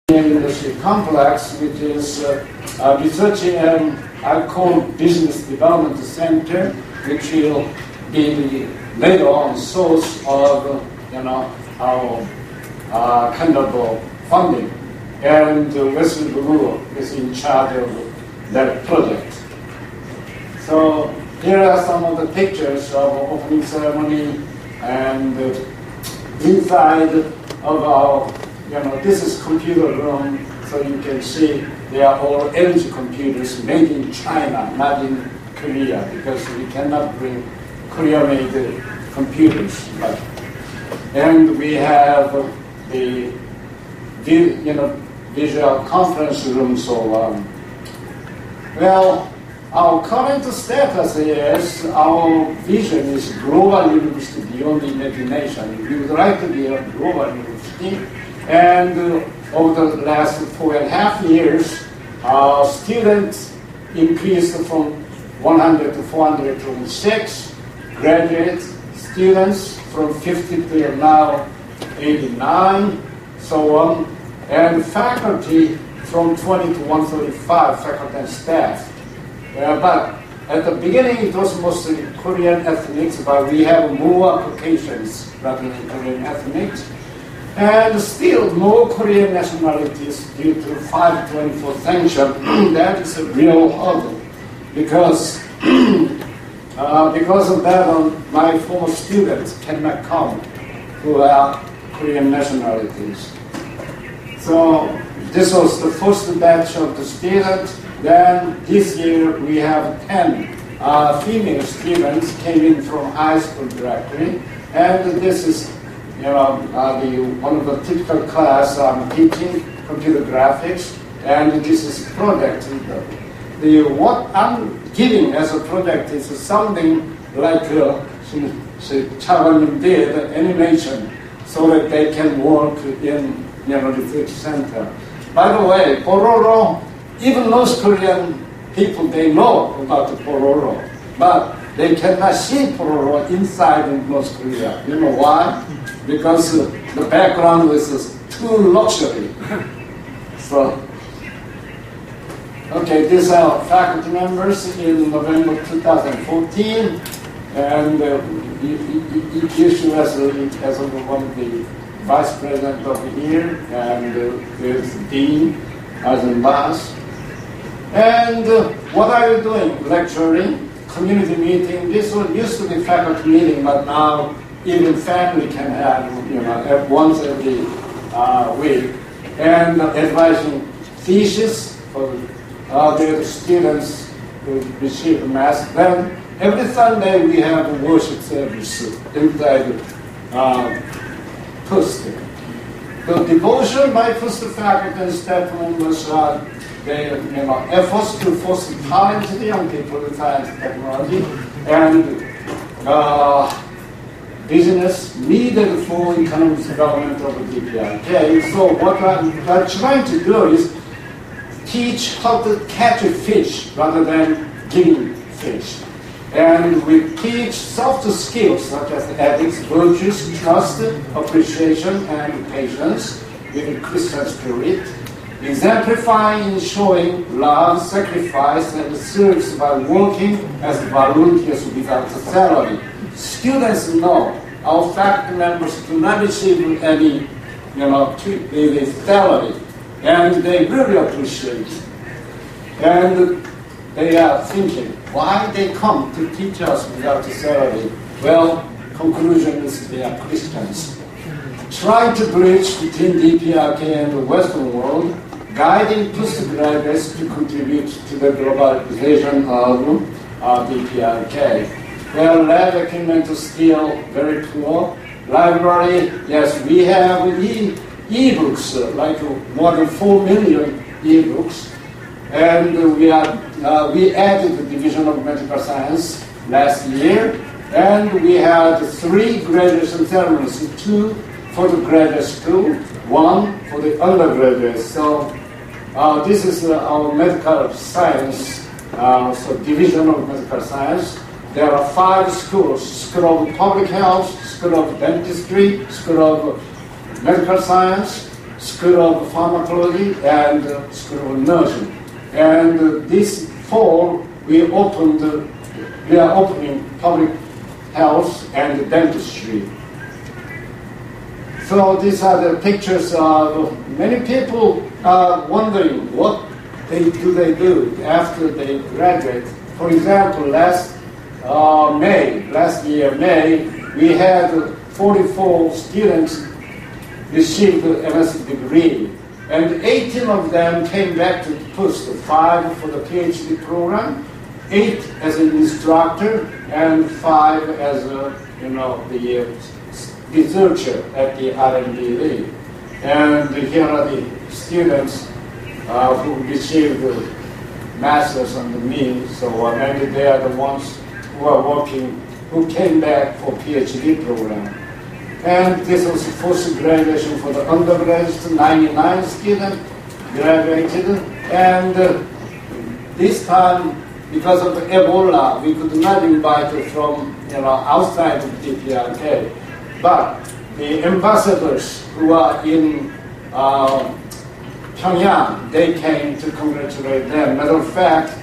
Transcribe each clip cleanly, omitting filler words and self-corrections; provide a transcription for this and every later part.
industry complex, which is researching and I call business development center, which will be the later on source of our kind of funding. And Wesley Brewer is in charge of that project. So here are some of the pictures of opening ceremony and inside of our, this is computer room, so you can see they are all LG computers made in China, not in Korea, because we cannot bring Korea-made computers. And we have the visual conference room, so well, our current status is our vision is global university beyond imagination. We would like to be a global university, and over the last 4.5 years, our students increased from 100 to 426, graduate students from 50 to now 89, so on, and faculty from 20 to 135 faculty and staff. But at the beginning it was mostly Korean ethnics, but we have more applications rather than Korean ethnics. And still more Korean nationalities due to 524 sanction. That is a real hurdle because of that my former students cannot come who are Korean nationalities. So this was the first batch of the students. Then this year we have 10 female students came in from high school directly, and this is one of the typical class I'm teaching computer graphics, and this is project. What I'm giving as a project is something like Chairman did, animation, so that they can work in research center. By the way, Pororo, even North Korean people, they know about the Pororo, but they cannot see Pororo inside in North Korea. You know why? Because the background is too luxury. So, okay, these are faculty members in November 2014, and Wesley as one of the vice president of the year, and there's Dean Eisenbarth. And what are you doing? Lecturing, community meeting. This one used to be faculty meeting, but now even family can have, once every week. And advising thesis for their students to receive the mass. Then every Sunday we have a worship service inside first. The devotion by first faculty and staff members are their efforts to foster talented young people in science and technology and business needed for economic development of the DPRK. So what I'm trying to do is teach how to catch a fish rather than giving fish. And we teach soft skills such as ethics, virtues, trust, appreciation, and patience with a Christian spirit, exemplifying in showing love, sacrifice, and service by working as volunteers without salary. Students know our faculty members do not receive any, salary, and they really appreciate it. And they are thinking, why they come to teach us without a salary? Well, conclusion is they are Christians. Trying to bridge between DPRK and the Western world, guiding postgraduates to contribute to the globalization of DPRK. Well, lab equipment is still very poor. Library, yes, we have e-books, like more than 4 million e-books. And we added the Division of Medical Science last year, and we had 3 graduation ceremonies, 2 for the graduate school, 1 for the undergraduates. So this is our medical science, so Division of Medical Science. There are 5 schools: School of Public Health, School of Dentistry, School of Medical Science, School of Pharmacology and School of Nursing. And this fall, we are opening public health and dentistry. So these are the pictures of many people are wondering what they do after they graduate. For example, last year, May, we had 44 students received an MS degree, and 18 of them came back to post, 5 for the PhD program, 8 as an instructor, and 5 as the researcher at the R&D. And here are the students who received the masters under me, so maybe they are the ones who are working, who came back for PhD program. And this was the first graduation for the undergraduates, 99 students graduated, and this time, because of the Ebola, we could not invite from outside of DPRK. But the ambassadors who are in Pyongyang, they came to congratulate them. Matter of fact,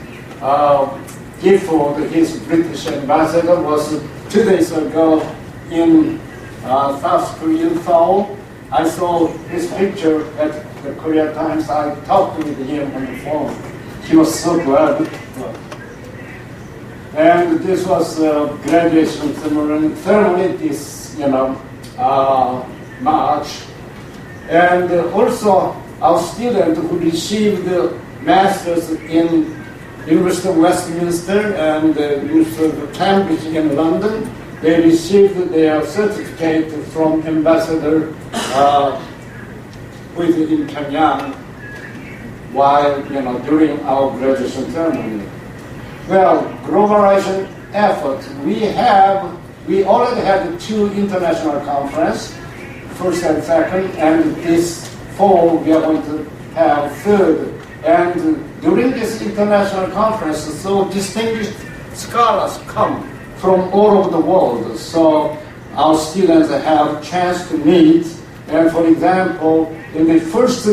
Gifford, his British ambassador, was 2 days ago in South Korean Seoul. I saw his picture at the Korea Times. I talked with him on the phone. He was so glad. And this was a graduation ceremony this March. And also our student who received the masters in University of Westminster and University of Cambridge in London, they received their certificate from ambassador in Pyongyang while during our graduation ceremony. Well, globalization effort. We already had 2 international conferences, first and second, and this fall we are going to have 3rd. And during this international conference, so distinguished scholars come from all over the world. So our students have a chance to meet. And for example, in the first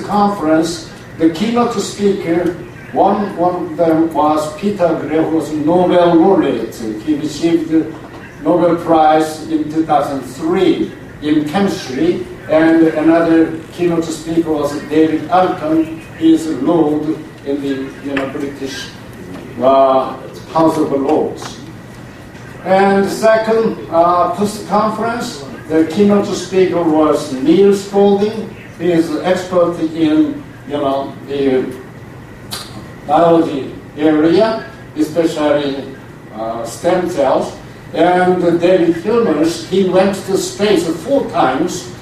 conference, the keynote speaker, one of them was Peter Brewer, who was a Nobel laureate. He received the Nobel Prize in 2003 in chemistry. And another keynote speaker was David Alton. He is a Lord in the British House of Lords. And the second post-conference, the keynote speaker was Neil Spalding. He is an expert in the biology area, especially stem cells. And David Hilmers, he went to space 4 times,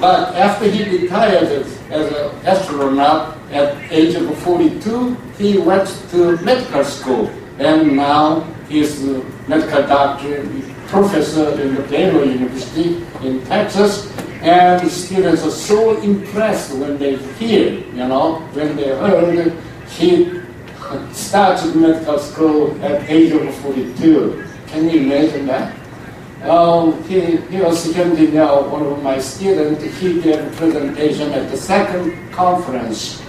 but after he retired as an astronaut at age of 42, he went to medical school, and now he's a medical doctor, professor in the Brewer University in Texas. And the students are so impressed when they hear, when they heard he started medical school at age of 42. Can you imagine that? He was one of my students. He gave a presentation at the second conference.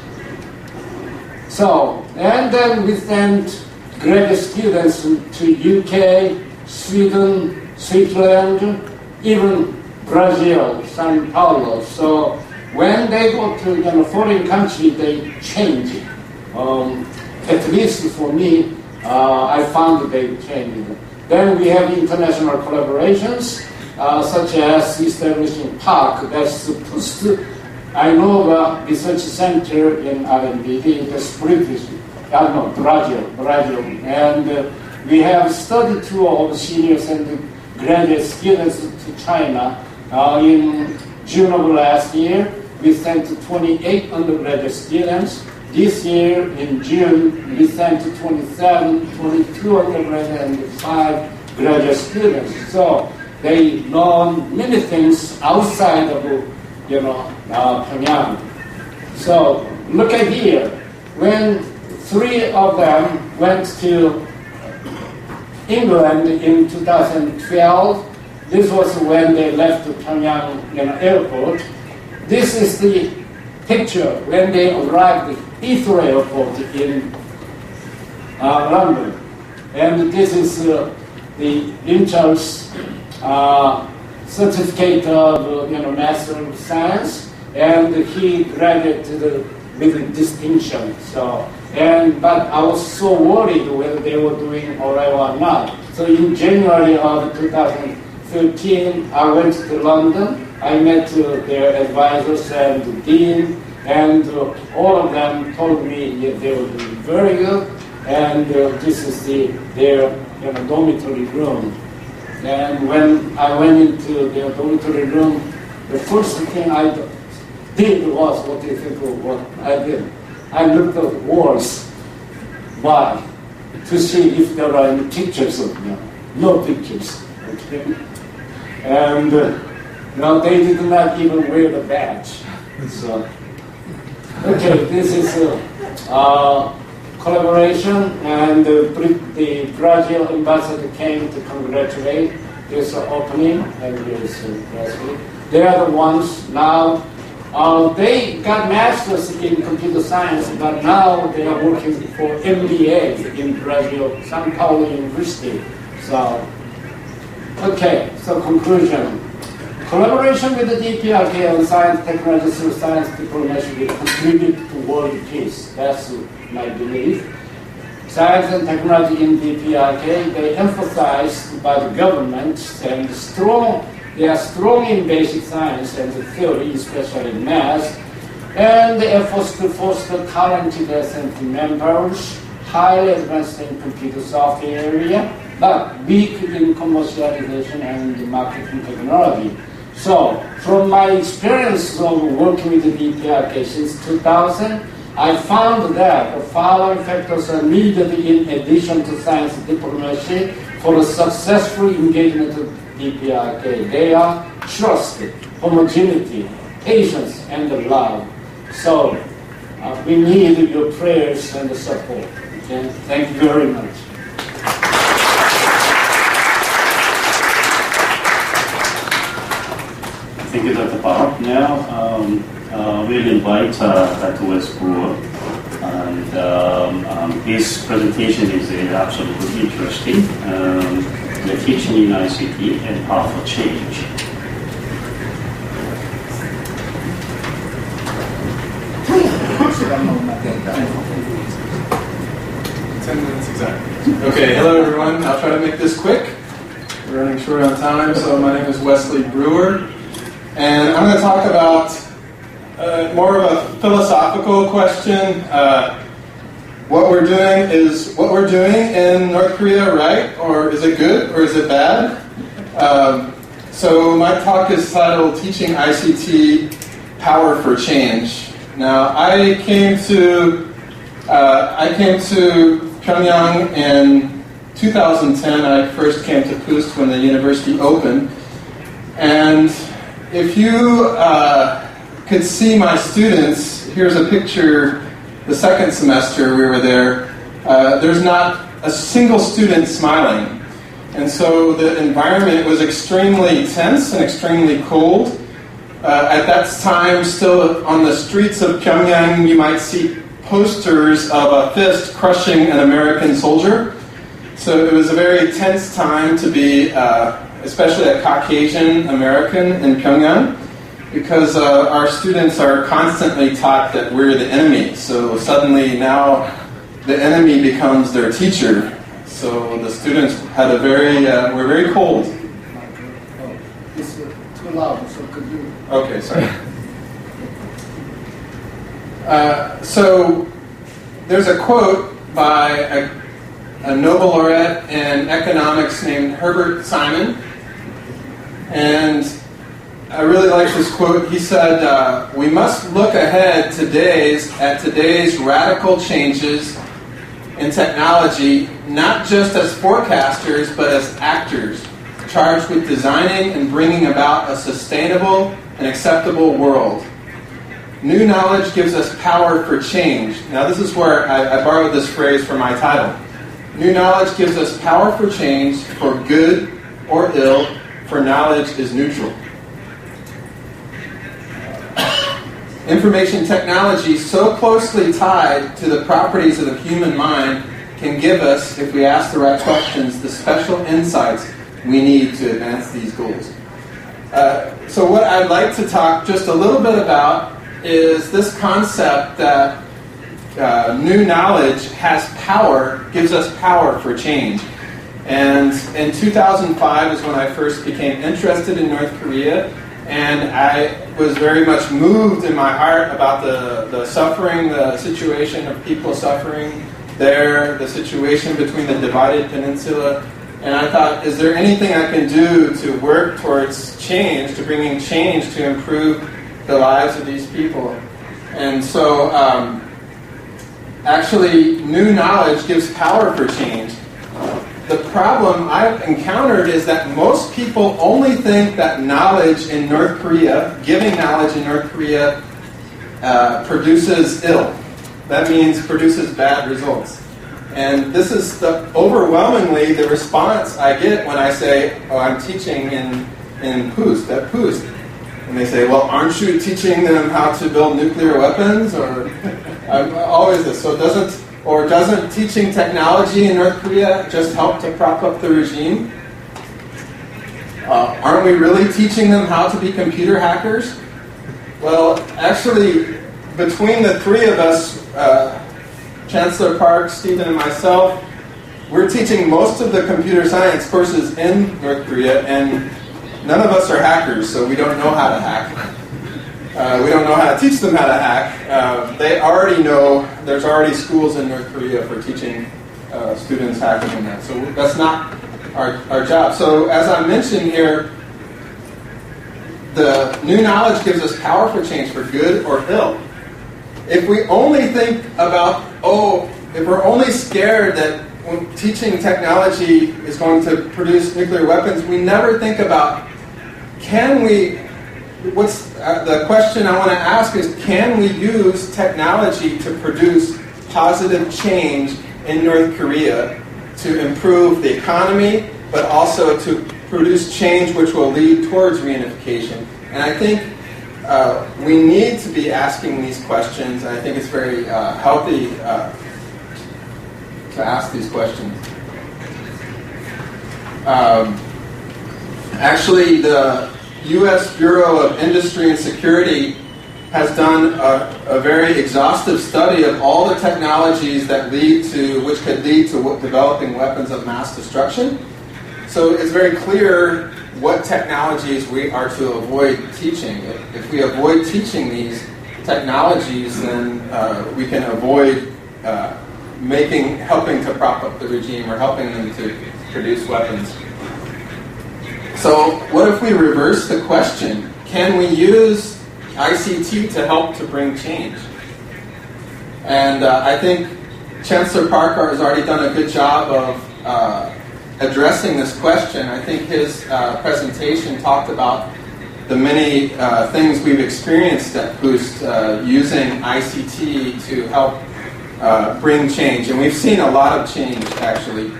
So, and then we sent graduate students to UK, Sweden, Switzerland, even Brazil, Sao Paulo. So when they go to foreign country, they change. At least for me, I found that they changed. Then we have international collaborations, such as establishing PARC, that's supposed to, I know the research center in R&D, that's British, Brazil. And we have study tour of seniors and graduate students to China. In June of last year, we sent 28 undergraduate students. This year, in June, we sent 22 undergraduate and 5 graduate students. So they learn many things outside of, Pyongyang. So look at here. When 3 of them went to England in 2012, this was when they left the Pyongyang airport, this is the picture when they arrived at Heathrow Airport in London. And this is the Lynch's certificate of Master of Science, and he graduated with distinction. So, but I was so worried whether they were doing all right or not. So in January of 2013, I went to London. I met their advisors and the dean, and all of them told me they were doing very good, and this is their dormitory room. And when I went into their dormitory room, the first thing I did was, what do you think of what I did? I looked at the walls. Why? To see if there are any pictures of me. No pictures. Okay? And no, they did not even wear the badge. So, okay, this is collaboration, and the Brazil ambassador came to congratulate this opening, and here's Wesley. They are the ones now. They got masters in computer science, but now they are working for MBA in Brazil, São Paulo University. So, okay, so conclusion. Collaboration with the DPRK on science, technology, through science diplomacy will contribute to world peace. That's my belief. Science and technology in DPRK, they emphasized by the government, and they are strong in basic science and theory, especially math, and the efforts to foster talented SMT members, highly advanced in computer software area, but weak in commercialization and marketing technology. So, from my experience of working with the DPRK since 2000, I found that the following factors are needed in addition to science diplomacy for a successful engagement of DPRK. They are trust, homogeneity, patience, and love. So, we need your prayers and support. Okay? Thank you very much. Thank you, Dr. Barth. Now, we'll invite Dr. Wesley Brewer. And his presentation is absolutely interesting. The teaching in ICT and powerful change. Okay, hello everyone. I'll try to make this quick. We're running short on time, so my name is Wesley Brewer. And I'm going to talk about more of a philosophical question. What we're doing in North Korea right? Or is it good? Or is it bad? So my talk is titled Teaching ICT Power for Change. Now, I came to Pyongyang in 2010. I first came to Pust when the university opened. And if you could see my students, here's a picture. The second semester we were there, there's not a single student smiling. And so the environment was extremely tense and extremely cold. At that time, still on the streets of Pyongyang, you might see posters of a fist crushing an American soldier. So it was a very tense time to be, especially a Caucasian American in Pyongyang, because our students are constantly taught that we're the enemy. So suddenly now the enemy becomes their teacher. So the students had were very cold. Oh, it's too loud, so could you... Okay, sorry. So there's a quote by a Nobel laureate in economics named Herbert Simon. And I really like this quote. He said, we must look ahead at today's radical changes in technology, not just as forecasters, but as actors, charged with designing and bringing about a sustainable and acceptable world. New knowledge gives us power for change. Now this is where I borrowed this phrase from my title. New knowledge gives us power for change, for good or ill, for knowledge is neutral. information technology so closely tied to the properties of the human mind can give us, if we ask the right questions, the special insights we need to advance these goals. So what I'd like to talk just a little bit about is this concept that new knowledge has power, gives us power for change. And in 2005 is when I first became interested in North Korea, and I was very much moved in my heart about the suffering, the situation of people suffering there, the situation between the divided peninsula. And I thought, is there anything I can do to work towards change, to bringing change to improve the lives of these people? And so, actually, new knowledge gives power for change. The problem I've encountered is that most people only think that knowledge in North Korea, giving knowledge in North Korea, produces ill. That means produces bad results. And this is overwhelmingly the response I get when I say, oh, I'm teaching in PUST, at PUST. And they say, well, aren't you teaching them how to build nuclear weapons? Or always this. So doesn't teaching technology in North Korea just help to prop up the regime? Aren't we really teaching them how to be computer hackers? Well, actually, between the three of us, Chancellor Park, Stephen, and myself, we're teaching most of the computer science courses in North Korea, and none of us are hackers, so we don't know how to hack. We don't know how to teach them how to hack. They already know there's already schools in North Korea for teaching students hacking and that. So that's not our job. So as I mentioned here, the new knowledge gives us power for change, for good or ill. If we only think about, if we're only scared that when teaching technology is going to produce nuclear weapons, we never think about, what's the question I want to ask is, can we use technology to produce positive change in North Korea to improve the economy, but also to produce change which will lead towards reunification? And I think we need to be asking these questions, and I think it's very healthy to ask these questions. Actually, the U.S. Bureau of Industry and Security has done a very exhaustive study of all the technologies that which could lead to developing weapons of mass destruction. So it's very clear what technologies we are to avoid teaching. If we avoid teaching these technologies, then we can avoid helping to prop up the regime or helping them to produce weapons. So what if we reverse the question? Can we use ICT to help to bring change? And I think Chancellor Parker has already done a good job of addressing this question. I think his presentation talked about the many things we've experienced at PUST using ICT to help bring change. And we've seen a lot of change, actually,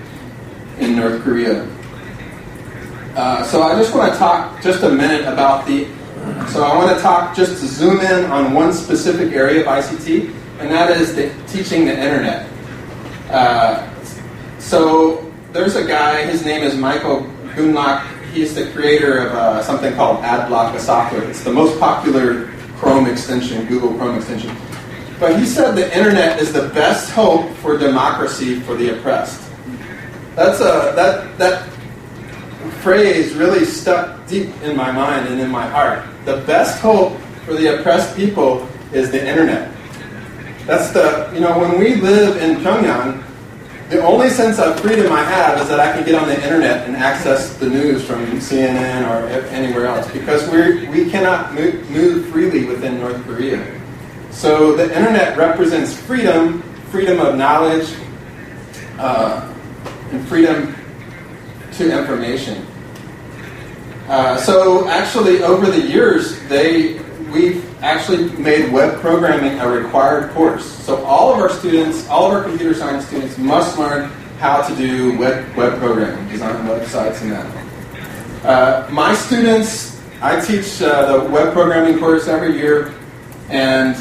in North Korea. So I just want to talk just a minute about I want to talk just to zoom in on one specific area of ICT, and that is teaching the internet. So there's a guy, his name is Michael Gunlock. He's the creator of something called AdBlock, a software. It's the most popular Chrome extension, Google Chrome extension. But he said the internet is the best hope for democracy for the oppressed. That phrase really stuck deep in my mind and in my heart. The best hope for the oppressed people is the internet. That's when we live in Pyongyang, the only sense of freedom I have is that I can get on the internet and access the news from CNN or anywhere else, because we cannot move freely within North Korea. So the internet represents freedom of knowledge, and freedom to information. So actually, over the years, we've actually made web programming a required course. So all of our computer science students must learn how to do web programming, design websites and that. My students, I teach the web programming course every year. And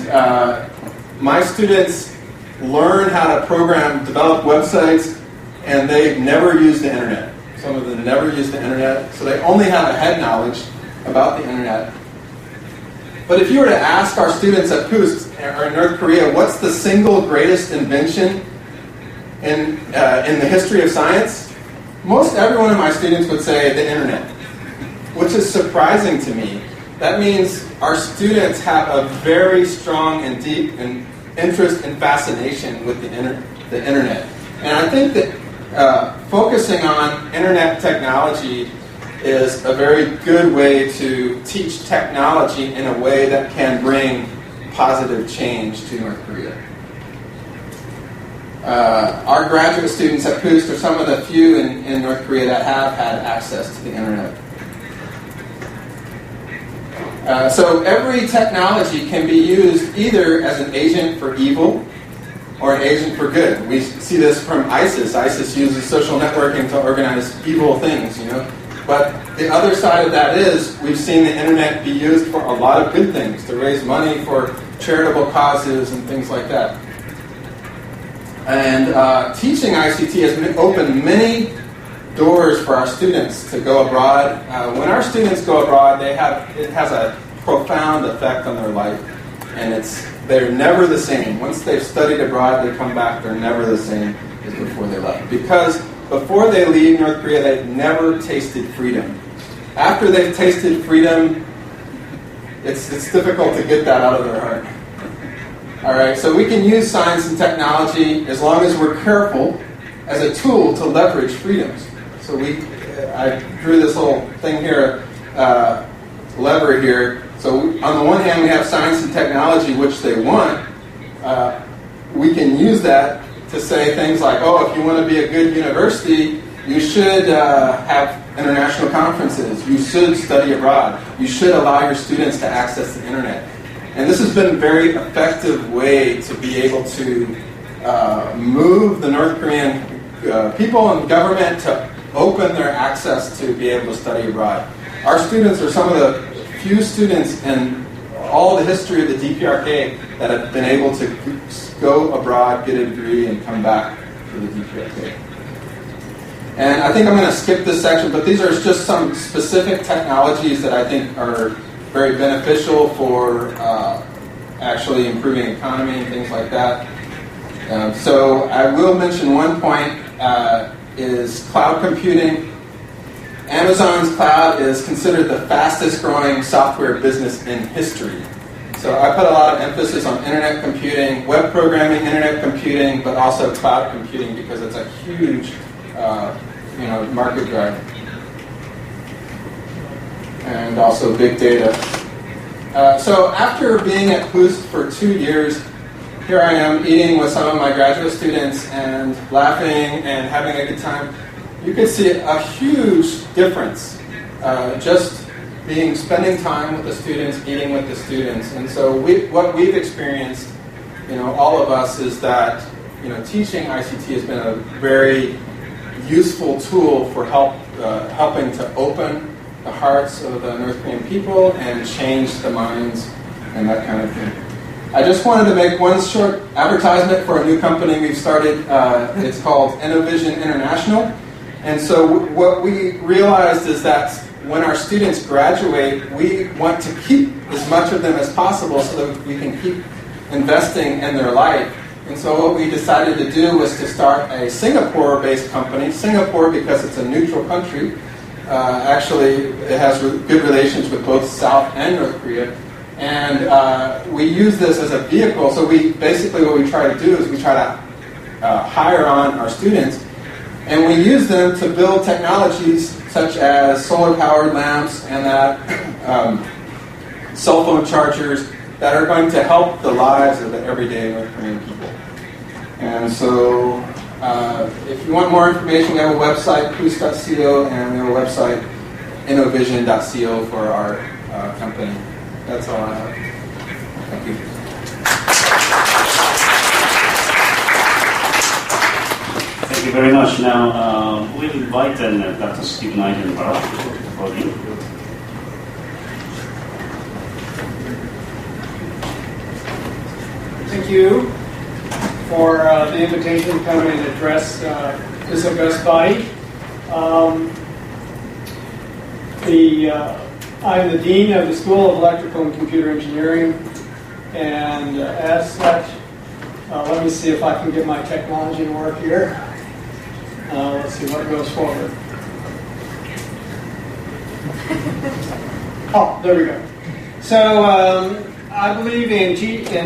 my students learn how to program, develop websites, and they've never used the internet. Some of them never used the internet, so they only have a head knowledge about the internet. But if you were to ask our students at PUST or in North Korea, what's the single greatest invention in the history of science? Most every one of my students would say the internet, which is surprising to me. That means our students have a very strong and deep interest and fascination with the internet. And I think that focusing on internet technology is a very good way to teach technology in a way that can bring positive change to North Korea. Our graduate students at PUST are some of the few in North Korea that have had access to the internet. So every technology can be used either as an agent for evil or an agent for good. We see this from ISIS. ISIS uses social networking to organize evil things, you know. But the other side of that is we've seen the internet be used for a lot of good things, to raise money for charitable causes and things like that. And teaching ICT has opened many doors for our students to go abroad. When our students go abroad, it has a profound effect on their life, and they're never the same. Once they've studied abroad, they come back, they're never the same as before they left. Because before they leave North Korea, they've never tasted freedom. After they've tasted freedom, it's difficult to get that out of their heart. All right, so we can use science and technology as long as we're careful as a tool to leverage freedoms. So I drew this little thing here, lever here. So on the one hand, we have science and technology, which they want. We can use that to say things like, oh, if you want to be a good university, you should have international conferences. You should study abroad. You should allow your students to access the internet. And this has been a very effective way to be able to move the North Korean people and government to open their access to be able to study abroad. Our students are some of the few students in all the history of the DPRK that have been able to go abroad, get a degree, and come back to the DPRK. And I think I'm going to skip this section, but these are just some specific technologies that I think are very beneficial for actually improving economy and things like that. So I will mention one point is cloud computing. Amazon's cloud is considered the fastest growing software business in history. So I put a lot of emphasis on internet computing, web programming, internet computing, but also cloud computing because it's a huge market driver. And also big data. So after being at PUST for 2 years, here I am eating with some of my graduate students and laughing and having a good time. You can see a huge difference just spending time with the students, eating with the students. And so what we've experienced, all of us, is that teaching ICT has been a very useful tool for helping to open the hearts of the North Korean people and change the minds and that kind of thing. I just wanted to make one short advertisement for a new company we've started. It's called InnoVision International. And so what we realized is that when our students graduate, we want to keep as much of them as possible so that we can keep investing in their life. And so what we decided to do was to start a Singapore-based company. Singapore, because it's a neutral country, actually it has good relations with both South and North Korea. And we use this as a vehicle. So what we try to do is we try to hire on our students, and we use them to build technologies such as solar-powered lamps and cell phone chargers that are going to help the lives of the everyday North Korean people. And so if you want more information, we have a website, pus.co, and we have a website, innovision.co, for our company. That's all I have. Thank you. Thank you very much. Now, we'll invite Dr. Stephen Eisenbarth to the podium. Thank you for the invitation to come and address this august body. I'm the Dean of the School of Electrical and Computer Engineering, and as such, let me see if I can get my technology to work here. Let's see what goes forward. Oh, there we go. So I believe in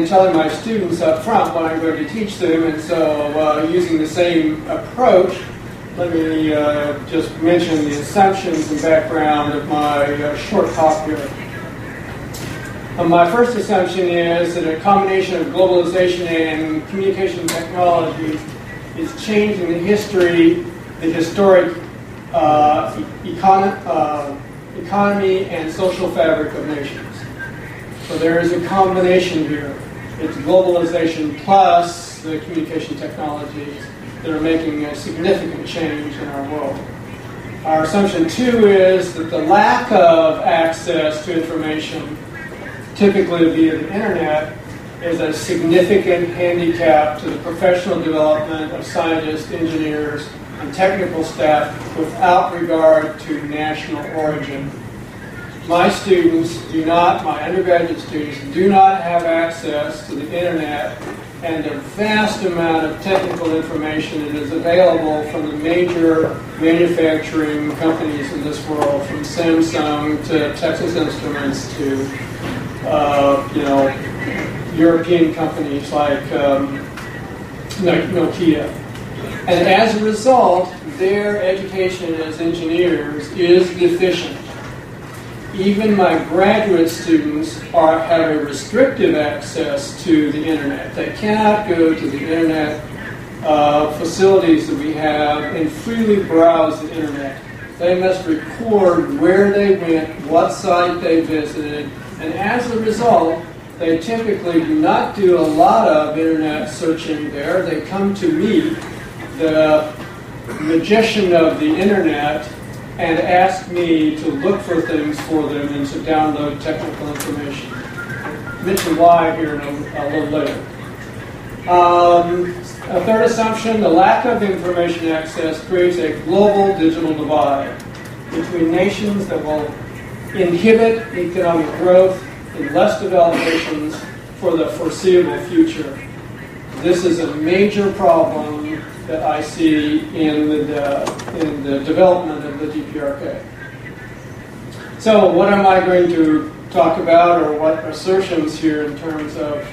telling my students up front what I'm going to teach them, and so using the same approach, let me just mention the assumptions and background of my short talk here. My first assumption is that a combination of globalization and communication technology is changing the historic economy and social fabric of nations. So there is a combination here. It's globalization plus the communication technologies that are making a significant change in our world. Our assumption, too, is that the lack of access to information, typically via the internet, is a significant handicap to the professional development of scientists, engineers, and technical staff without regard to national origin. My undergraduate students do not have access to the internet and a vast amount of technical information that is available from the major manufacturing companies in this world, from Samsung to Texas Instruments to European companies like Nokia. And as a result, their education as engineers is deficient. Even my graduate students have a restrictive access to the internet. They cannot go to the internet facilities that we have and freely browse the internet. They must record where they went, what site they visited, and as a result, they typically do not do a lot of internet searching there. They come to me, the magician of the internet, and ask me to look for things for them and to download technical information. I'll mention why here in a little later. A third assumption, the lack of information access creates a global digital divide between nations that will inhibit economic growth in less developed nations for the foreseeable future. This is a major problem that I see in the development of the DPRK. So what am I going to talk about, or what assertions here in terms of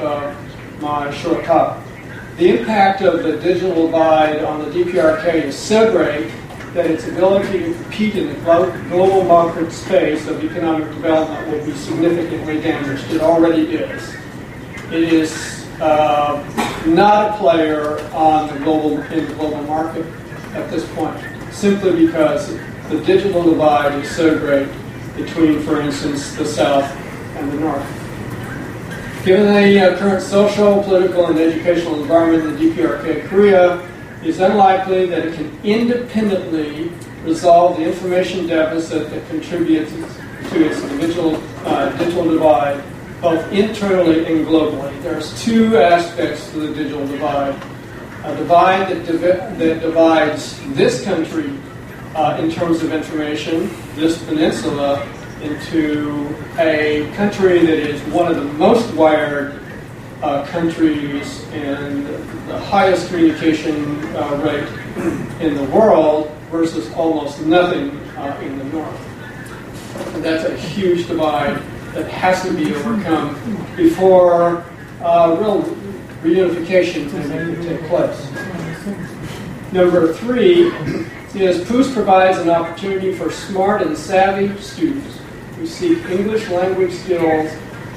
my short talk? The impact of the digital divide on the DPRK is so great that its ability to compete in the global market space of economic development will be significantly damaged. It already is. It is not a player in the global market at this point, simply because the digital divide is so great between, for instance, the South and the North. Given the current social, political, and educational environment in the DPRK, Korea is unlikely that it can independently resolve the information deficit that contributes to its digital divide, both internally and globally. There's two aspects to the digital divide. A divide that divides this country in terms of information, this peninsula, into a country that is one of the most wired countries and the highest communication rate in the world versus almost nothing in the north. And that's a huge divide that has to be overcome before real reunification can take place. Number 3 is POOS provides an opportunity for smart and savvy students who seek English language skills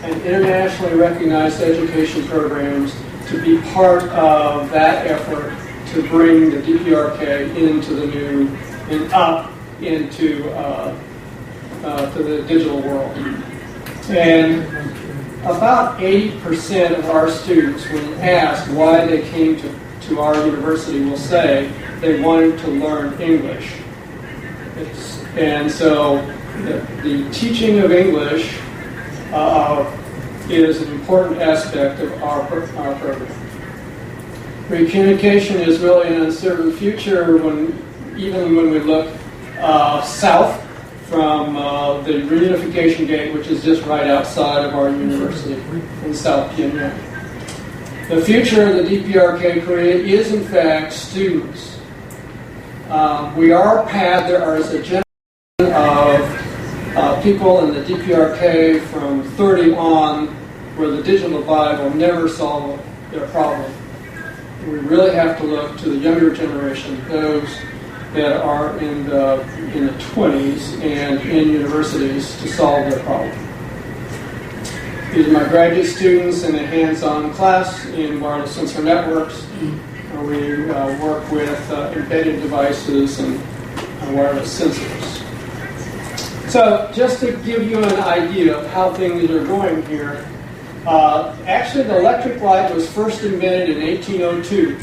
and internationally recognized education programs to be part of that effort to bring the DPRK into the new and up into to the digital world. And about 80% of our students, when asked why they came to our university, will say they wanted to learn English. And so the teaching of English is an important aspect of our program. Communication is really an uncertain future even when we look south from the reunification gate, which is just right outside of our university in South Pyongyang. The future of the DPRK Korea is, in fact, students. We are there is a generation of people in the DPRK from 30 on where the digital divide will never solve their problem. We really have to look to the younger generation, those that are in the 20s and in universities to solve their problem. These are my graduate students in a hands-on class in wireless sensor networks, where we work with embedded devices and wireless sensors. So just to give you an idea of how things are going here, actually the electric light was first invented in 1802.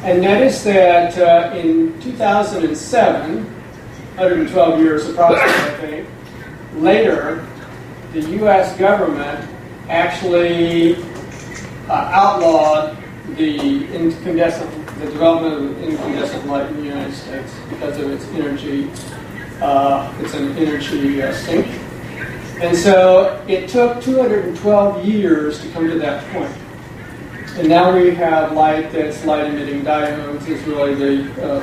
And notice that in 2007, 112 years approximately, I think, later, the U.S. government actually outlawed the development of incandescent light in the United States because of its energy. It's an energy sink. And so it took 212 years to come to that point. And now we have light that's light-emitting diodes is really the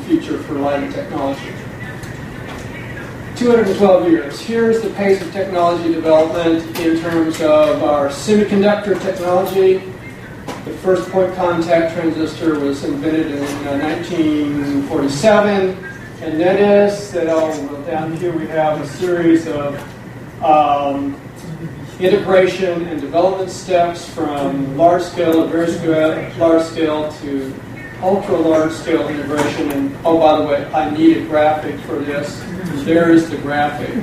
future for lighting technology. 212 years. Here's the pace of technology development in terms of our semiconductor technology. The first point contact transistor was invented in 1947. And notice that down here we have a series of integration and development steps from large scale to very large scale to ultra large scale integration. And oh, by the way, I need a graphic for this. There is the graphic.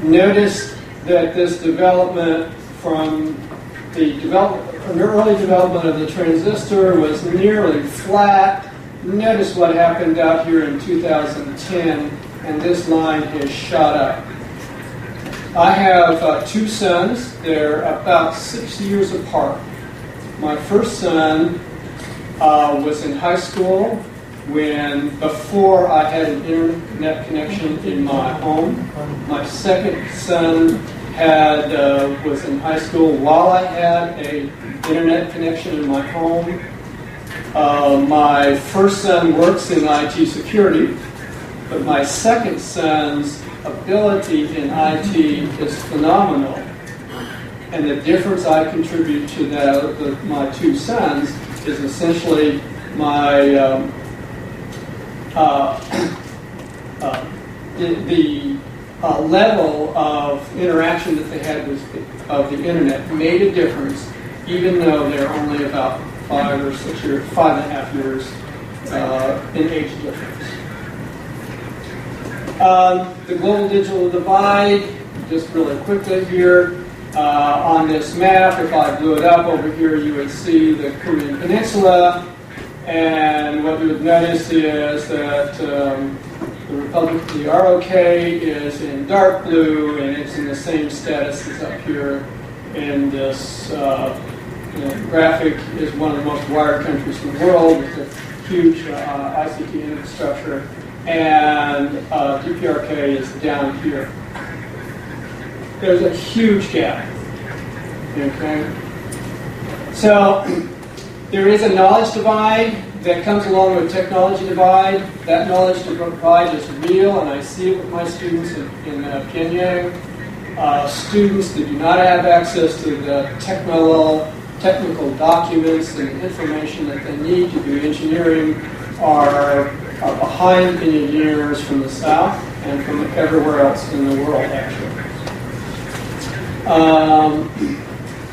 Notice that this development from the early development of the transistor was nearly flat. Notice what happened out here in 2010, and this line has shot up. I have two sons. They're about 6 years apart. My first son was in high school before I had an internet connection in my home. My second son was in high school while I had an internet connection in my home. My first son works in IT security, but my second son's ability in IT is phenomenal. And the difference I contribute to my two sons is essentially my the level of interaction that they had of the internet made a difference, even though they're only about 5.5 years in age difference. The global digital divide, just really quickly here, on this map, if I blew it up over here, you would see the Korean Peninsula, and what you would notice is that the ROK is in dark blue, and it's in the same status as up here in this graphic. Is one of the most wired countries in the world with a huge ICT infrastructure, and DPRK is down here. There's a huge gap. Okay? So there is a knowledge divide that comes along with technology divide. That knowledge divide is real, and I see it with my students in Pyongyang. Students that do not have access to the technical documents and information that they need to do engineering are behind engineers from the South and from everywhere else in the world, actually.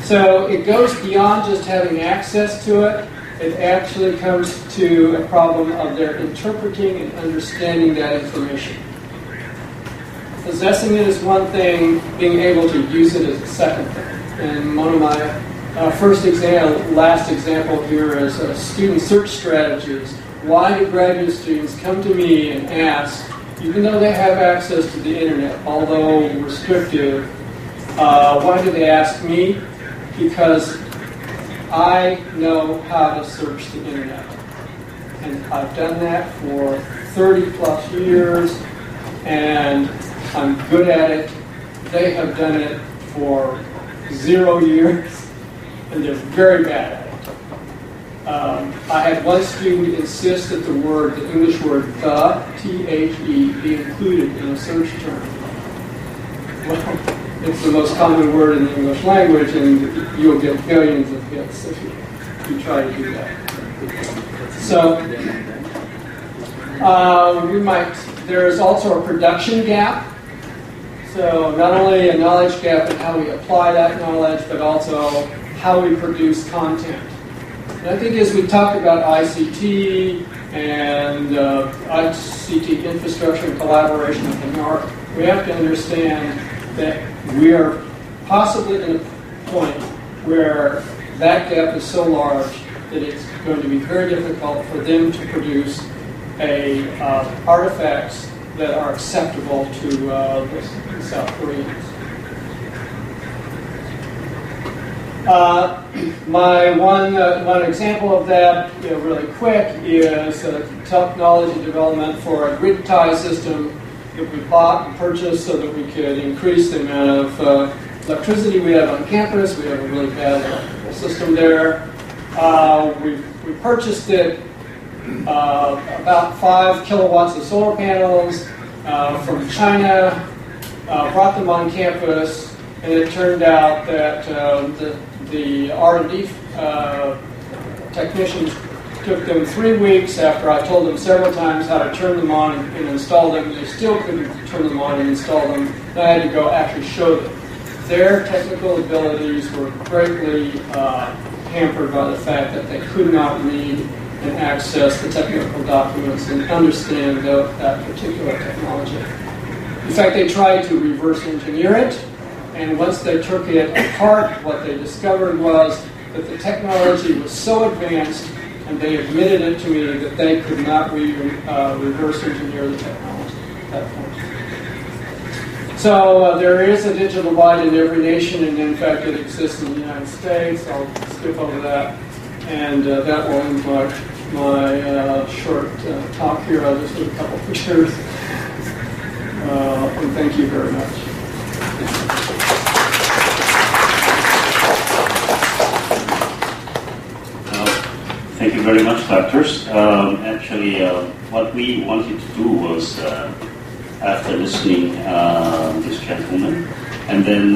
So it goes beyond just having access to it. It actually comes to a problem of their interpreting and understanding that information. Possessing it is one thing, being able to use it is a second thing. And one of my last example here is student search strategies. Why do graduate students come to me and ask, even though they have access to the internet, although restrictive, Why do they ask me? Because I know how to search the internet. And I've done that for 30 plus years, and I'm good at it. They have done it for 0 years, and they're very bad at it. I had one student insist that the English word the, T-H-E, be included in a search term. Well, it's the most common word in the English language, and you'll get billions of hits if you try to do that. So, there's also a production gap. So not only a knowledge gap in how we apply that knowledge, but also how we produce content. And I think as we talk about ICT and ICT infrastructure and collaboration with the North, we have to understand that we are possibly in a point where that gap is so large that it's going to be very difficult for them to produce artifacts that are acceptable to the South Koreans. My one example of that, really quick, is technology development for a grid tie system that we bought and purchased so that we could increase the amount of electricity we have on campus. We have a really bad electrical system there. We purchased it, about 5 kilowatts of solar panels from China, brought them on campus, and it turned out that the R&D technicians took them 3 weeks after I told them several times how to turn them on and install them. They still couldn't turn them on and install them. And I had to go actually show them. Their technical abilities were greatly hampered by the fact that they could not read and access the technical documents and understand that particular technology. In fact, they tried to reverse engineer it, and once they took it apart, what they discovered was that the technology was so advanced, and they admitted it to me, that they could not reverse engineer the technology at that point. So there is a digital divide in every nation, and in fact it exists in the United States. I'll skip over that, and that will end my short talk here. I'll just do a couple pictures, and thank you very much. Thank you very much, doctors. Actually, what we wanted to do was, after listening this gentleman, and then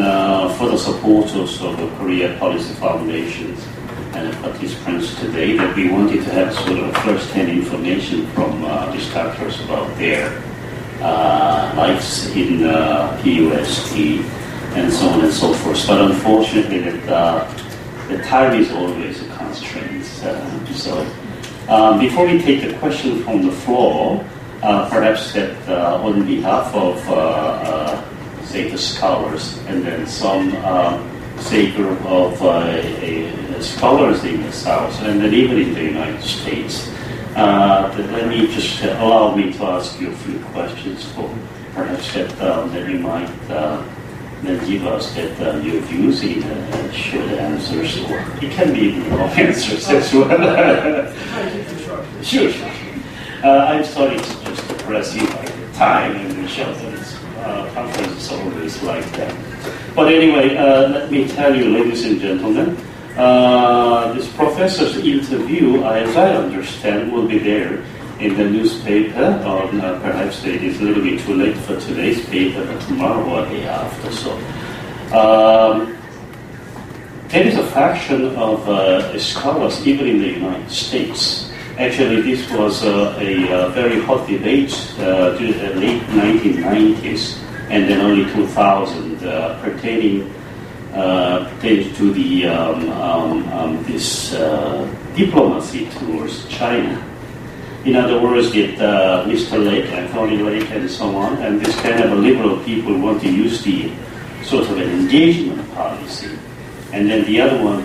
for the supporters of the Korea Policy Foundation and the participants today, that we wanted to have sort of first-hand information from these doctors about their lives in PUST and so on and so forth. But unfortunately, the time is always a constraint. So before we take the question from the floor, perhaps that on behalf of, say, the scholars, and then some, say, group of scholars in the South, and then even in the United States, let me just allow me to ask you a few questions for perhaps that you might then give us that your views in short answers, or it can be even long answers as well. Sure. I'm sorry to just press you by the time and the shelters. Conference is always like that. But anyway, let me tell you, ladies and gentlemen, this professor's interview, as I understand, will be there in the newspaper. Perhaps it is a little bit too late for today's paper, but tomorrow or the day after. So there is a faction of scholars, even in the United States. Actually, this was a very hot debate during the late 1990s and then early 2000, pertaining to the this diplomacy towards China. In other words, that Mr. Lake, Anthony Lake, and so on, and this kind of liberal people want to use the sort of an engagement policy. And then the other one,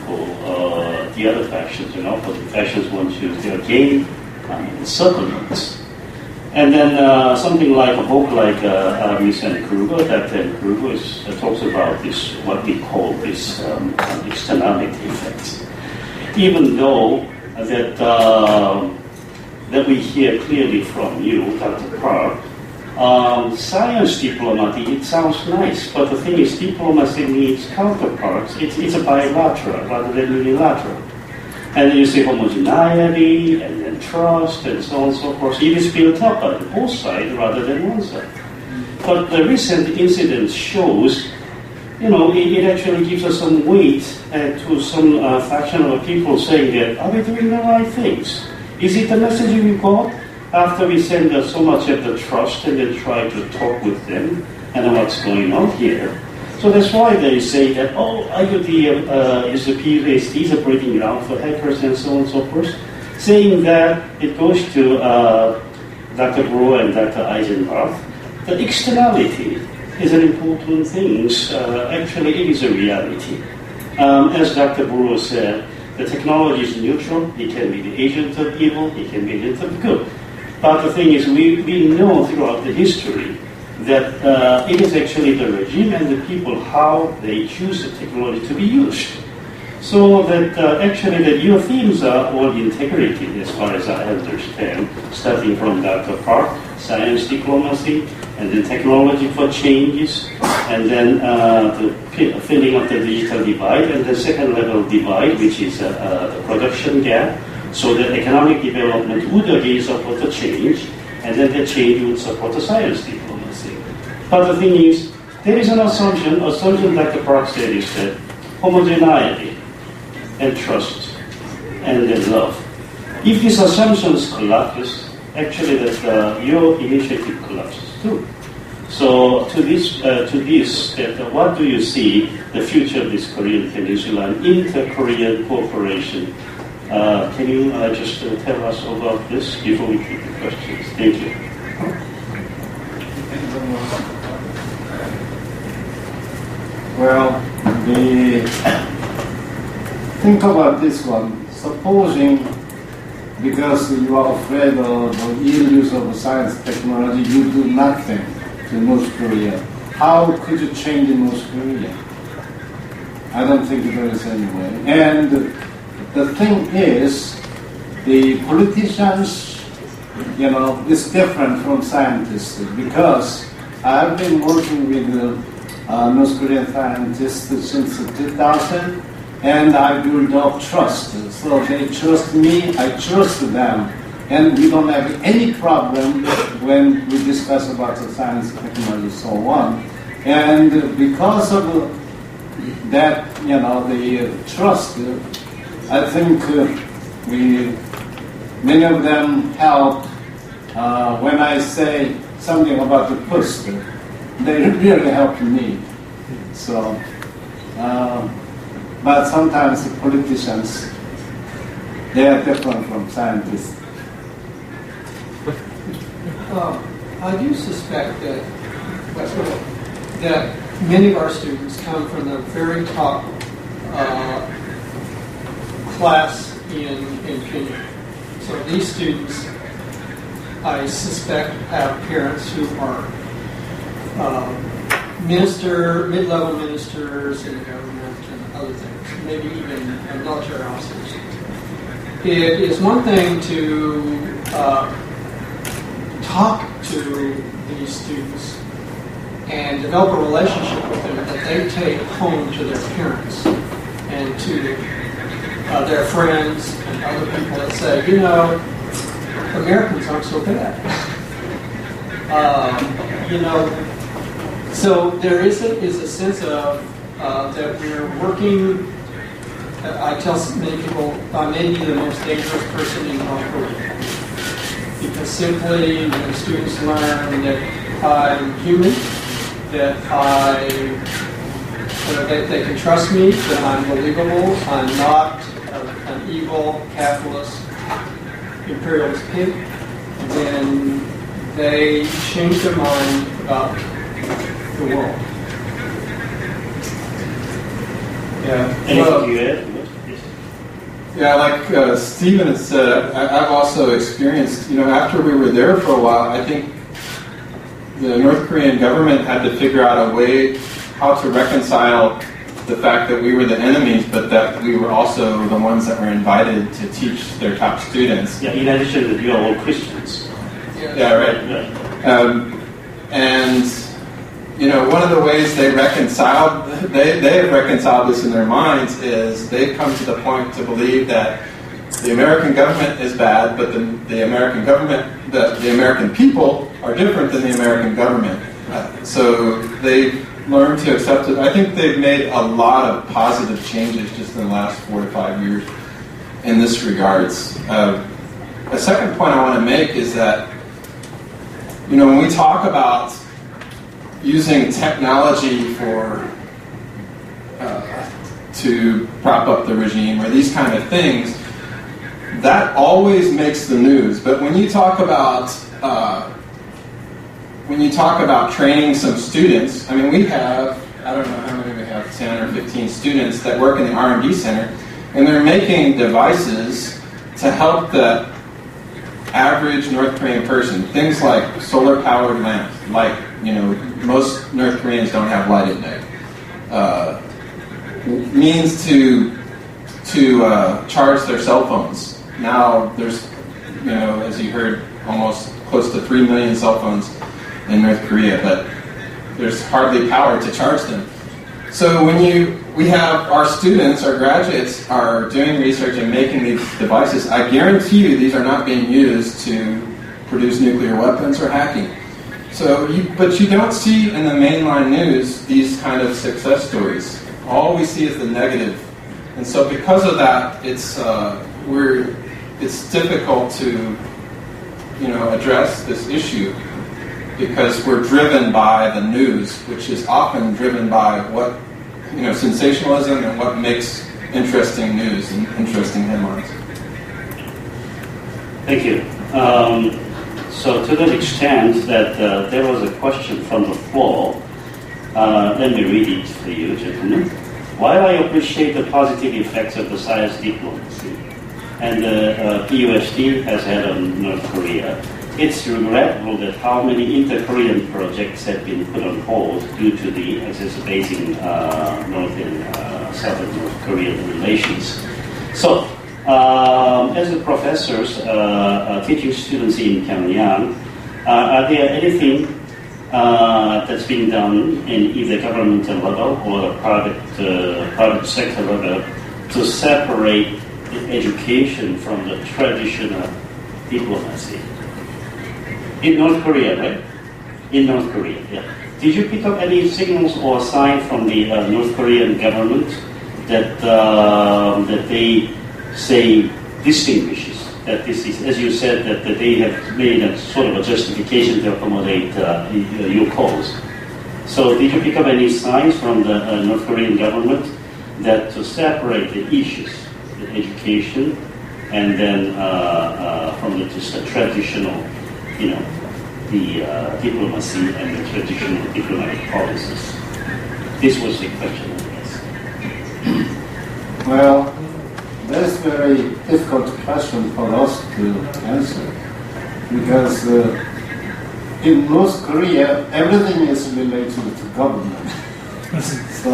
the other factions, opposite factions want to gain settlements. And then something like a book like Miss and Kruger, that Kruger talks about this, what we call this externality effects. Even though that we hear clearly from you, Dr. Park, science diplomacy, it sounds nice, but the thing is diplomacy needs counterparts. It's a bilateral rather than unilateral. And then you say homogeneity, and then trust, and so on and so forth. It is built up by both sides rather than one side. But the recent incident shows, it actually gives us some weight to some faction of people saying that, are we doing the right things? Is it the message we got after we send so much of the trust and then try to talk with them and what's going on here? So that's why they say that, IoT is the PhDs are breeding ground for hackers and so on and so forth, saying that it goes to Dr. Brewer and Dr. Eisenbarth. The externality is an important thing. Actually, it is a reality. As Dr. Brewer said, the technology is neutral. It can be the agent of evil. It can be the agent of good. But the thing is, we know throughout the history that it is actually the regime and the people how they choose the technology to be used. So that actually that your themes are all integrated as far as I understand, starting from Dr. Park, science diplomacy, and then technology for changes, and then the filling of the digital divide, and the second level divide, which is the production gap, so that economic development would again support the change, and then the change would support the science diplomacy. But the thing is, there is an assumption Dr. Park said is that homogeneity and trust and then love. If these assumptions collapse, actually that your initiative collapses too. So to this, what do you see the future of this Korean Peninsula and inter-Korean cooperation? Can you just tell us about this before we take the questions? Thank you. Well, think about this one. Supposing, because you are afraid of the ill use of science technology, you do nothing to North Korea. How could you change North Korea? I don't think there is any way. And the thing is, the politicians, is different from scientists, because I've been working with North Korean scientists since 2000, and I built up trust. So they trust me, I trust them, and we don't have any problem when we discuss about the science, technology, so on. And because of that, the trust, I think many of them help when I say something about the post. They really help me. So, but sometimes the politicians, they are different from scientists. I do suspect that many of our students come from the very top class in Pyongyang. So these students, I suspect, have parents who are mid-level ministers in the government and other things, maybe even military officers. It is one thing to talk to these students and develop a relationship with them that they take home to their parents and to their friends and other people that say, Americans aren't so bad. So there is a sense of that we're working. I tell many people I may be the most dangerous person in North Korea, because simply when students learn that I'm human, that they can trust me, that I'm believable, I'm not an evil capitalist imperialist pig, then they change their mind about the world. Anything you add? Yeah, like Stephen has said, I've also experienced, after we were there for a while, I think the North Korean government had to figure out a way how to reconcile the fact that we were the enemies, but that we were also the ones that were invited to teach their top students. Yeah, in addition that you are all Christians. Yeah, right. Yeah. And one of the ways they have reconciled this in their minds is they've come to the point to believe that the American government is bad, but the American government, the American people are different than the American government. So they've learned to accept it. I think they've made a lot of positive changes just in the last 4 to 5 years in this regards. A second point I want to make is that, when we talk about using technology to prop up the regime or these kind of things, that always makes the news. But when you talk about training some students, we have, I don't know how many we have, 10 or 15 students that work in the R&D center, and they're making devices to help the average North Korean person. Things like solar-powered lamps, most North Koreans don't have light at night. Means to charge their cell phones. Now there's, as you heard, almost close to 3 million cell phones in North Korea, but there's hardly power to charge them. So when we have our students, our graduates are doing research and making these devices, I guarantee you these are not being used to produce nuclear weapons or hacking. But you don't see in the mainline news these kind of success stories. All we see is the negative. And so because of that, it's difficult to address this issue, because we're driven by the news, which is often driven by what sensationalism and what makes interesting news and interesting headlines. Thank you. So to that extent that there was a question from the floor, let me read it for you, gentlemen. While I appreciate the positive effects of the science diplomacy and the PUSD has had on North Korea, it's regrettable that how many inter-Korean projects have been put on hold due to the exacerbating North and Southern North Korean relations. So, as the professors teaching students in Pyongyang, are there anything that's being done in either governmental level or private sector level to separate the education from the traditional diplomacy? In North Korea, right? In North Korea, yeah. Did you pick up any signals or sign from the North Korean government that they say distinguishes that this is, as you said, that they have made a sort of a justification to accommodate your cause? So did you pick up any signs from the North Korean government that to separate the issues, the education, and then from just the traditional, the diplomacy and the traditional diplomatic policies? This was the question, I guess. Well, that's a very difficult question for us to answer, because in North Korea, everything is related to government. So,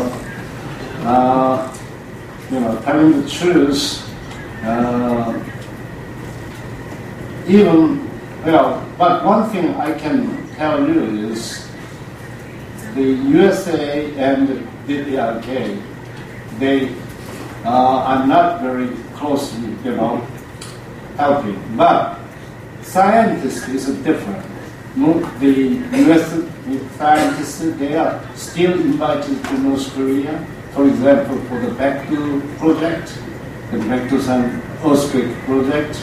telling the truth, but one thing I can tell you is the USA and the DPRK, they are not very closely, helping. But scientists is different. The US scientists, they are still invited to North Korea. For example, for the Part.2 project, the Part.2 earthquake project,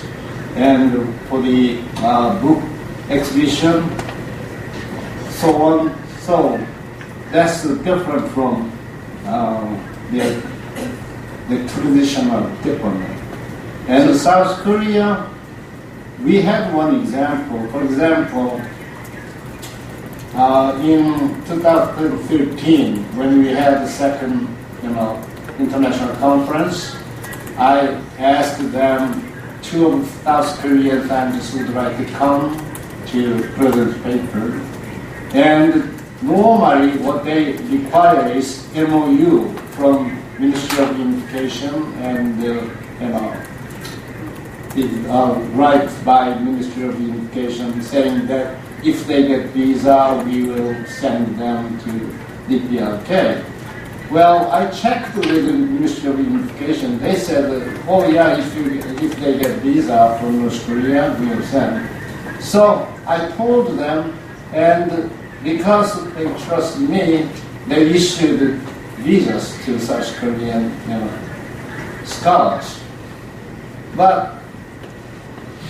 and for the book exhibition, so on. So that's different from the traditional diplomat. And South Korea, we have one example. For example, in 2013, when we had the second, international conference, I asked them, 2 of South Korean scientists would like to come to present paper. And normally what they require is MOU from Ministry of Education and right by Ministry of Education saying that if they get visa, we will send them to DPRK. Well, I checked with the Ministry of Education. They said, oh yeah, if they get visa from North Korea, we will send. So I told them, and because they trust me, they issued visas to South Korean scholars. But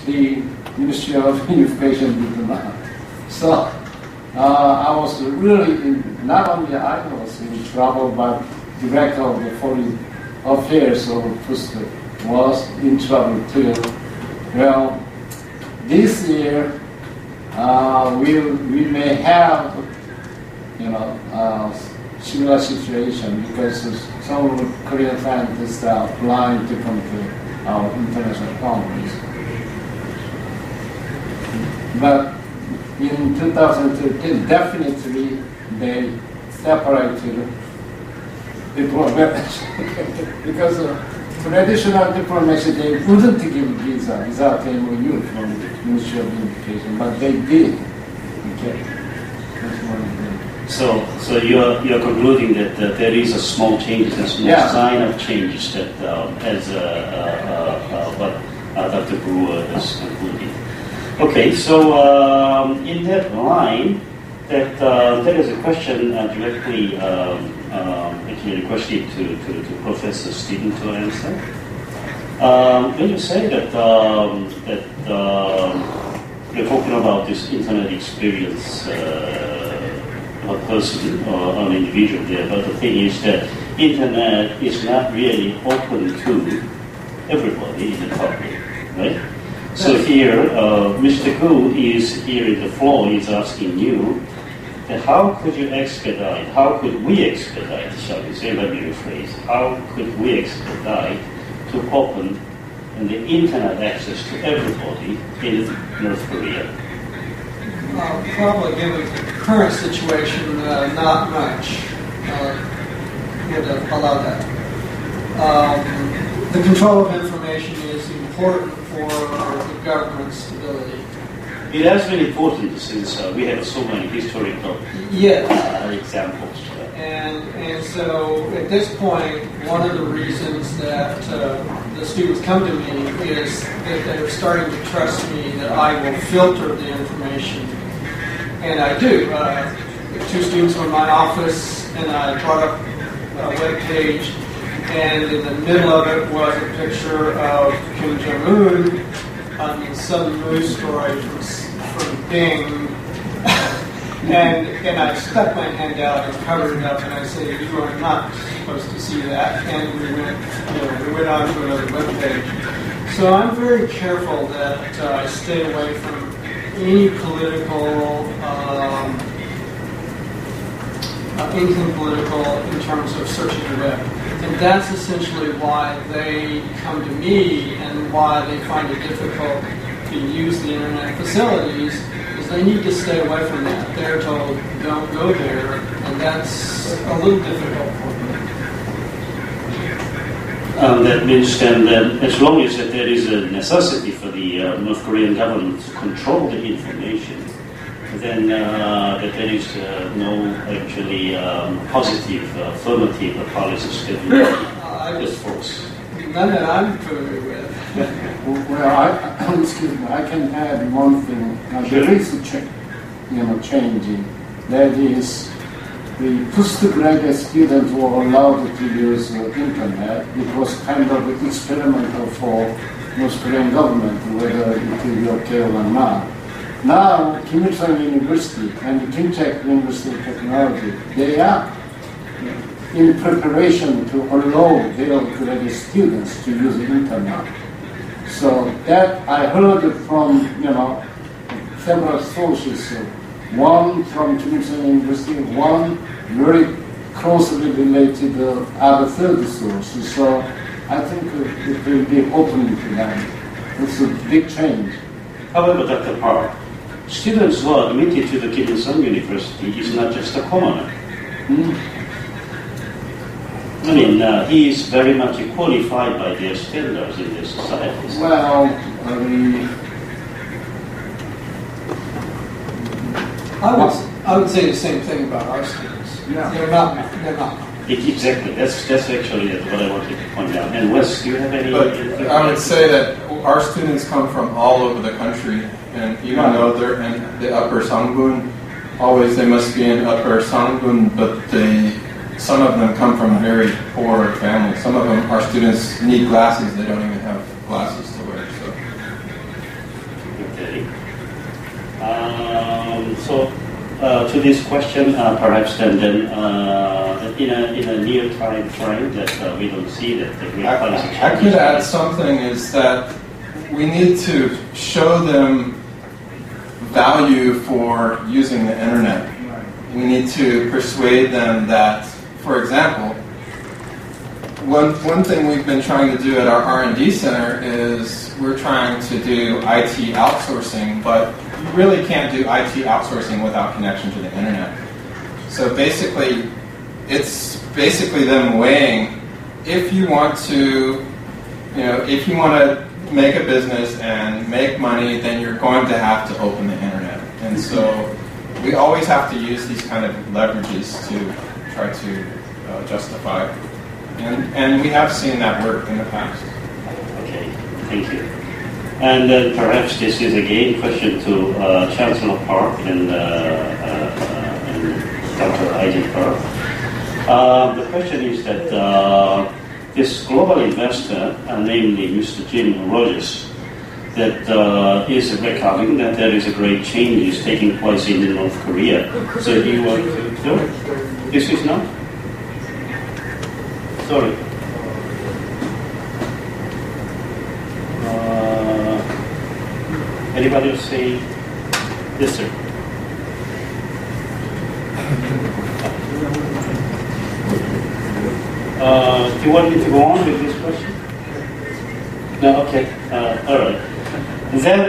the Ministry of Education did not. So I was really, not only I was in trouble, but Director of the Foreign Affairs of PUST was in trouble too. Well, this year we may have similar situation because some Korean scientists are applying to come to our international conference. But in 2013, definitely they separated diplomacy because traditional diplomacy, they wouldn't give visa without MOU from the Ministry of Education, but they did. Okay. That's one thing. So you're concluding that there is a small change, a small sign of changes that as what Dr. Brewer has concluded. Okay, so in that line, that there is a question directly actually requested to Professor Stephen to answer. When you say that you're talking about this internet experience of a person or an individual there, but the thing is that internet is not really open to everybody in the public, right? So here, Mr. Gu is here in the floor, he's asking you, how could you expedite, how could we expedite, shall we say, let me rephrase, how could we expedite to open the internet access to everybody in North Korea? Probably given the current situation, not much would allow that. The control of information is important for the government's stability. It has been important since we have so many historical examples. And so at this point, one of the reasons that the students come to me is that they're starting to trust me that I will filter the information. And I do. 2 students were in my office, and I brought up a web page, and in the middle of it was a picture of Kim Jong-un on some news story from Bing. And I stuck my hand out and covered it up, and I said, "You are not supposed to see that." And we went on to another webpage. So I'm very careful that I stay away from any political, anything political in terms of searching the web. And that's essentially why they come to me and why they find it difficult to use the internet facilities. They need to stay away from that. They're told, don't go there, and that's a little difficult for them. That means then that as long as that there is a necessity for the North Korean government to control the information, then that there is no actually positive, affirmative policies that we just force. None that I'm familiar with. Well, excuse me, I can add one thing. There is a changing. That is, the postgraduate students were allowed to use the internet. It was kind of experimental for North Korean government, whether it will be okay or not. Now, Kim Il-sung University and Kimcheck University of Technology, they are in preparation to allow their graduate students to use the internet. So that I heard from several sources. One from Kim Il-sung University, one very closely related other third source. So I think it will be open to them. It's a big change. However, Dr. Park, students who are admitted to the Kim Il-sung University is not just a commoner. I mean, he is very much qualified by their standards in their societies. Well, I would say the same thing about our students. Yeah. They're not. Exactly. That's actually what I wanted to point out. And Wes, do you have any? But I would say that our students come from all over the country, and even though they're in the upper Sangbun, always they must be in upper Sangbun, but some of them come from very poor families. Some of them, our students, need glasses. They don't even have glasses to wear. So. So to this question, perhaps then in a near time frame that we don't see that the great policy changes. I could add something is that we need to show them value for using the internet. We need to persuade them that, for example, one thing we've been trying to do at our R&D center is we're trying to do IT outsourcing, but you really can't do IT outsourcing without connection to the internet. So basically, it's basically them weighing if you want to make a business and make money, then you're going to have to open the internet. And so we always have to use these kind of leverages to try to justify. And we have seen that work in the past. Okay, thank you. And then perhaps this is again a question to Chancellor Park and Dr. Eisenbarth. The question is that this global investor, namely Mr. Jim Rogers, that is recalling that there is a great change taking place in North Korea. So do you want to do it? This is not? Sorry. Anybody else say yes, sir? Do you want me to go on with this question? No, okay. All right. Then,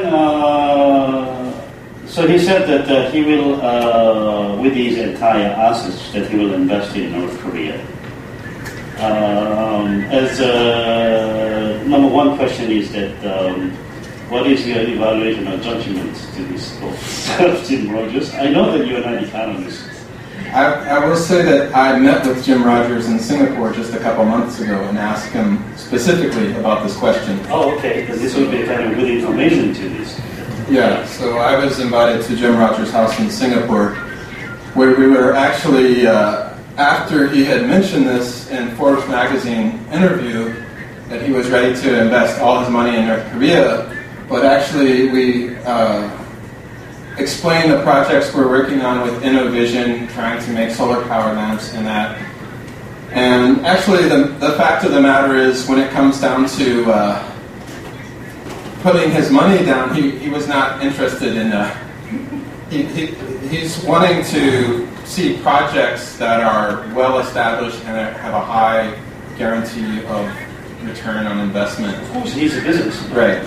so he said that he will, with his entire assets, that he will invest in North Korea. As number one question is that what is your evaluation or judgment to this talk of Jim Rogers? I know that you are not economist. I will say that I met with Jim Rogers in Singapore just a couple months ago and asked him specifically about this question. Oh, okay. Because this would be kind of good information to this. Yeah, so I was invited to Jim Rogers' house in Singapore, where we were actually, after he had mentioned this in Forbes magazine interview, that he was ready to invest all his money in North Korea, but actually we explained the projects we're working on with InnoVision, trying to make solar power lamps and that. And actually the fact of the matter is, when it comes down to putting his money down, he was not interested in he's wanting to see projects that are well established and have a high guarantee of return on investment. Of course, he's a business. Right.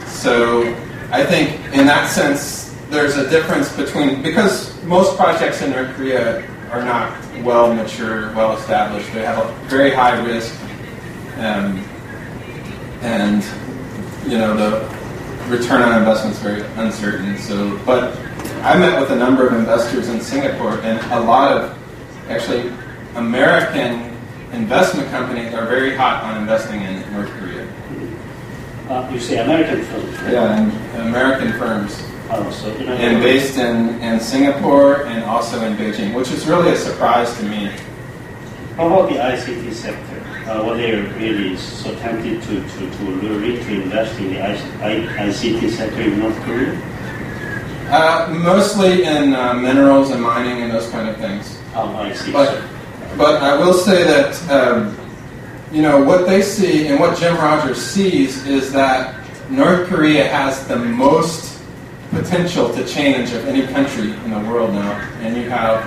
So I think in that sense, there's a difference between, because most projects in North Korea are not well mature, well established. They have a very high risk, and the return on investment is very uncertain. So, but I met with a number of investors in Singapore, and a lot of actually American investment companies are very hot on investing in North Korea. You say American firms, right? Yeah, and American firms. Oh, so, and based in Singapore and also in Beijing, which is really a surprise to me. How about the ICT sector? Were they really so tempted to invest in the ICT sector in North Korea? Mostly in minerals and mining and those kind of things. Oh, I see. But I will say that what they see and what Jim Rogers sees is that North Korea has the most potential to change of any country in the world now. And you have,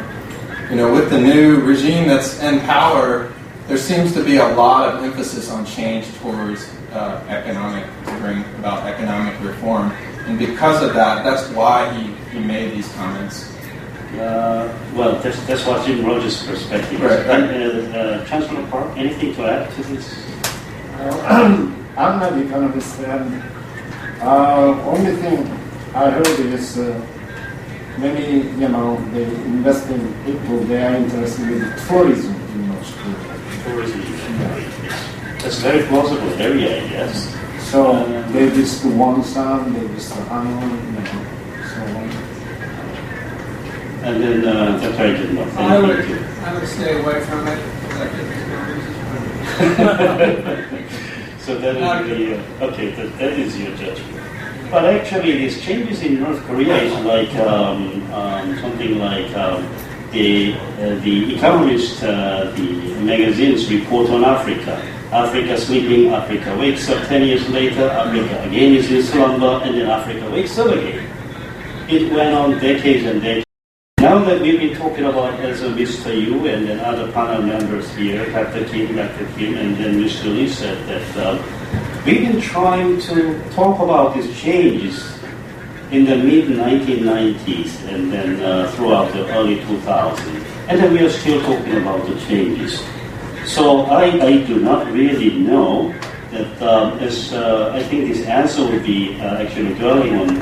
with the new regime that's in power, there seems to be a lot of emphasis on change towards to bring about economic reform. And because of that, that's why he made these comments. Well, that's what's in Roger's perspective. Right. And, Chancellor Park, anything to add to this? I'm not an economist, and only thing I heard is many, they invest in people, they are interested in tourism in North Korea. Tourism. That's a very plausible area, I guess. So they visit Wonsan, they visit Hanoi, so on. And then that's why I did not I would stay away from it. So that is that is your judgment. But actually, these changes in North Korea is like something like the Economist, the magazine's report on Africa. Africa sleeping, Africa wakes up 10 years later, Africa again is in slumber, and then Africa wakes up again. It went on decades and decades. Now that we've been talking about as Mr. Yu and then other panel members here, Dr. Kim, and then Mr. Lee said that we've been trying to talk about these changes in the mid-1990s and then throughout the early 2000s. And then we are still talking about the changes. So I do not really know that as I think this answer would be actually dwelling on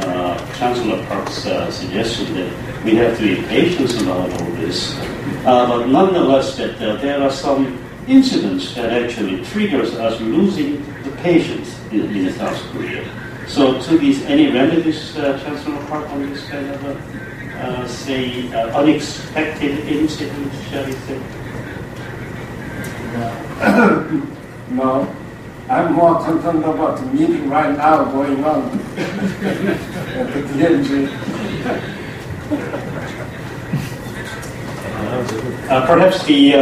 Chancellor Park's suggestion that we have to be patient about all this. But nonetheless, that there are some incidents that actually triggers us losing the patience in South Korea. So to these, any remedies, Chancellor Park, on this kind of unexpected incident, shall we say? No, I'm more concerned about the meeting right now going on at the DMG. Perhaps the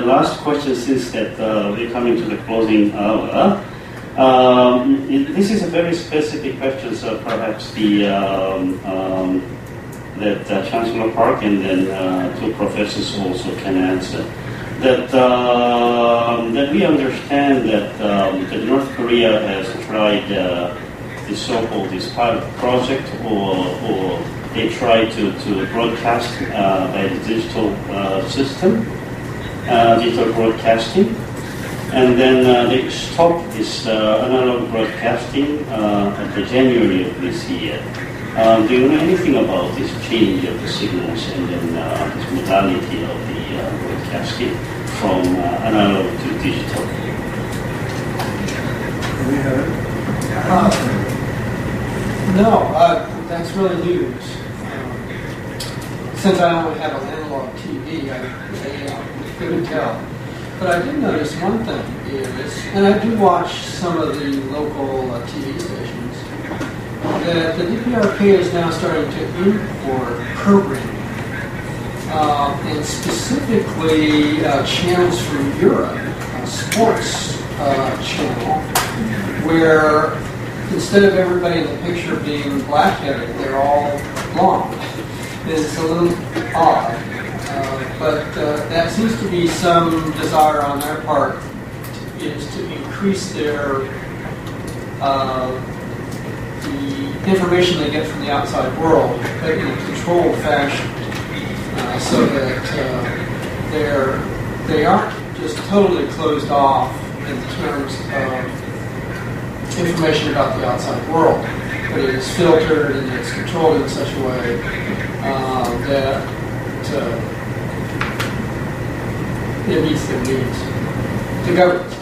last question, since that we're coming to the closing hour. This is a very specific question, so perhaps that Chancellor Park and then two professors also can answer. That we understand that North Korea has tried the so-called this pilot project, or they try to broadcast by the digital system, digital broadcasting, and then they stopped this analog broadcasting at the January of this year. Do you know anything about this change of the signals and then this modality of the broadcasting from analog to digital? No, that's really news. Since I only have an analog TV, I couldn't tell. But I did notice one thing is, and I do watch some of the local TV stations, that the DPRK is now starting to import programming, and specifically channels from Europe, a sports channel, where instead of everybody in the picture being black-headed, they're all blonde. It's a little odd, but that seems to be some desire on their part is to increase their the information they get from the outside world, but in a controlled fashion, so that they aren't just totally closed off in terms of information about the outside world, but it is filtered and it's controlled in such a way that it meets their needs. The government.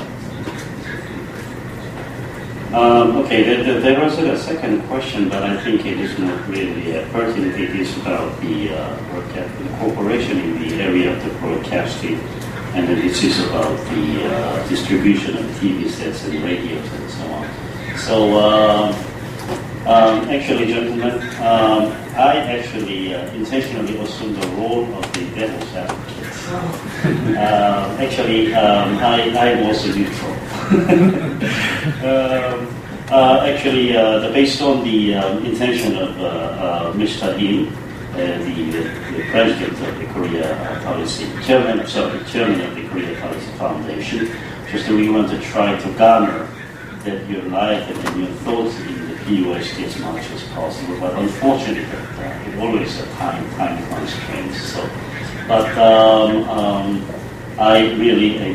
Okay, there was a second question, but I think it is not really pertinent. It is about the cooperation in the area of the broadcasting, and then this is about the distribution of TV sets and radios and so on. So, actually, gentlemen, I actually intentionally assumed the role of the devil's advocate. Actually, I'm also neutral. Actually, based on the intention of Mr. Lim, the president of the Korea Policy, chairman of the Korea Policy Foundation, just that we want to try to garner that your life and then your thoughts in the PUST as much as possible. But unfortunately, it always a time constraints. So, but I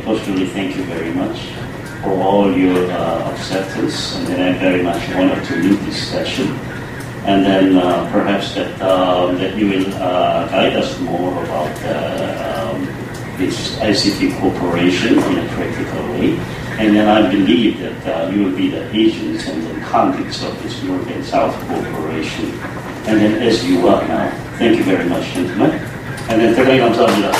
personally thank you very much for all your acceptance, and then I'm very much honored to lead this session. And then perhaps that you will guide us more about this ICT cooperation in a practical way. And then I believe that you will be the agents and the conduits of this North and South cooperation. And then as you are now, thank you very much, gentlemen. And then 대단히 감사합니다.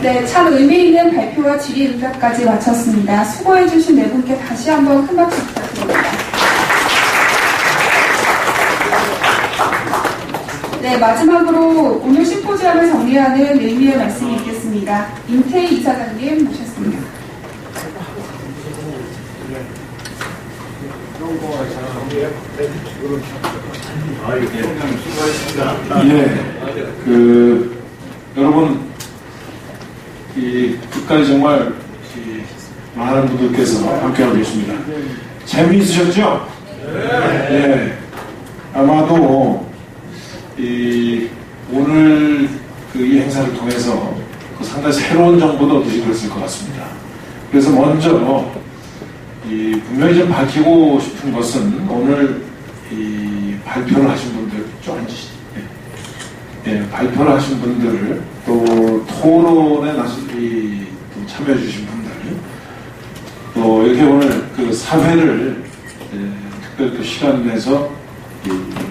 네, 참 의미 있는 발표와 질의응답까지 마쳤습니다. 수고해주신 네 분께 다시 한번 큰 박수 부탁드립니다. 네, 마지막으로 오늘 심포지엄을 정리하는 의미의 말씀이 있겠습니다. 임태희 이사장님 모셨습니다. 여러분, 끝까지 정말 많은 분들께서 함께하고 계십니다. 재미있으셨죠? 네. 아마도 오늘 이 행사를 통해서 상당히 새로운 정보도 얻으시고 그랬을 것 같습니다. 그래서 먼저 분명히 좀 밝히고 싶은 것은 오늘 발표를 하신 분들 좀 앉으시죠. 발표를 하신 분들, 또 토론에 참여해 주신 분들, 또 이렇게 오늘 그 사회를 특별히 그 시간 내서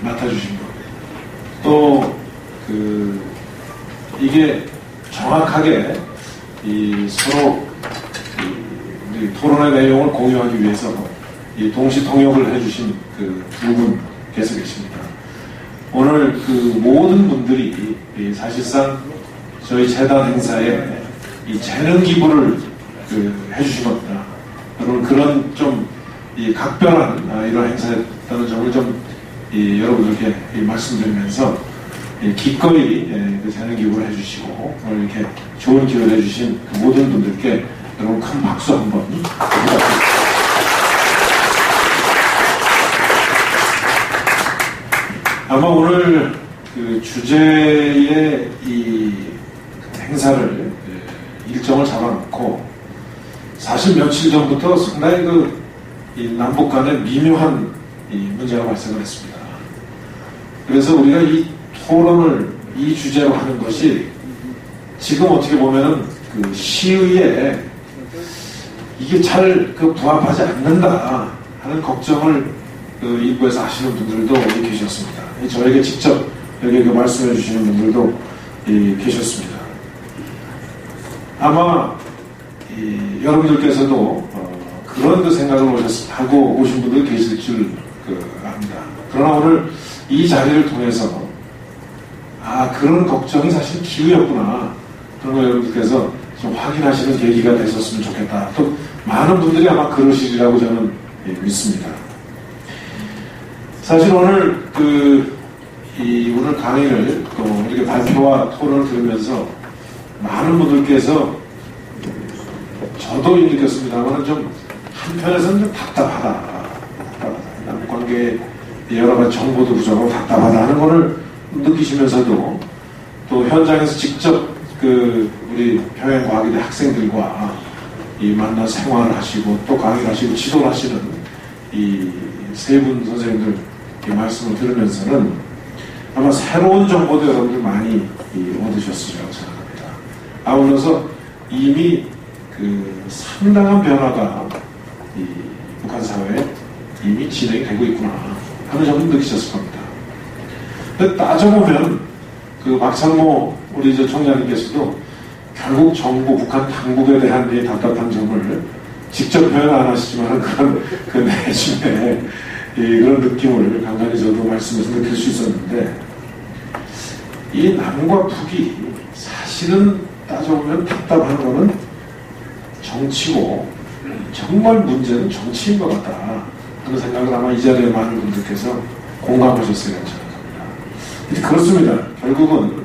맡아주신 분, 또 이게 정확하게 서로 토론의 내용을 공유하기 위해서 동시 통역을 해주신 그 두 분께서 계십니다. 오늘 모든 분들이 사실상 저희 재단 행사에 재능 기부를 해주신 겁니다. 여러분, 그런 좀 각별한 이런 행사였다는 점을 좀 여러분들께 말씀드리면서 기꺼이 재능 기부를 해주시고 오늘 이렇게 좋은 기회를 해주신 모든 분들께 여러분 큰 박수 한번 부탁드립니다. 아마 오늘 주제의 이 행사를 일정을 잡아놓고 사실 며칠 전부터 상당히 이 남북 간에 미묘한 문제가 발생을 했습니다. 그래서 우리가 이 토론을 이 주제로 하는 것이 지금 어떻게 보면은 시의에 이게 잘 부합하지 않는다 하는 걱정을 일부에서 하시는 분들도 계셨습니다. 저에게 직접 여기 말씀해 주시는 분들도 계셨습니다. 아마 여러분들께서도 그런 생각을 하고 오신 분들 계실 줄 압니다. 그러나 오늘 이 자리를 통해서 그런 걱정이 사실 기우였구나, 그런 걸 여러분들께서 좀 확인하시는 계기가 됐었으면 좋겠다. 또 많은 분들이 아마 그러시리라고 저는 믿습니다. 사실 오늘 오늘 강의를 또 이렇게 발표와 토론을 들으면서 많은 분들께서 저도 느꼈습니다만 좀 한편에서는 좀 답답하다. 남북관계에 여러 가지 정보도 부족하고 답답하다 하는 것을 느끼시면서도 또 현장에서 직접 우리 평양과학기대 학생들과 만나 생활을 하시고 또 강의를 하시고 지도를 하시는 이 세 분 선생님들 말씀을 들으면서는 아마 새로운 정보도 여러분들 많이 얻으셨으리라고 생각합니다. 아울러서 이미 상당한 변화가 북한 사회에 이미 진행이 되고 있구나 하는 점을 느끼셨을 겁니다. 근데 따져보면 박상모 우리 총장님께서도 결국 정부 북한 당국에 대한 답답한 점을 직접 표현 안 하시지만 그런 내심에 그런 느낌을 간간히 저도 말씀에서 느낄 수 있었는데, 이 남과 북이 사실은 따져보면 답답한 거는 정치고 정말 문제는 정치인 것 같다 하는 생각을 아마 이 자리에 많은 분들께서 공감하셨어야 하는 생각합니다. 근데 그렇습니다. 결국은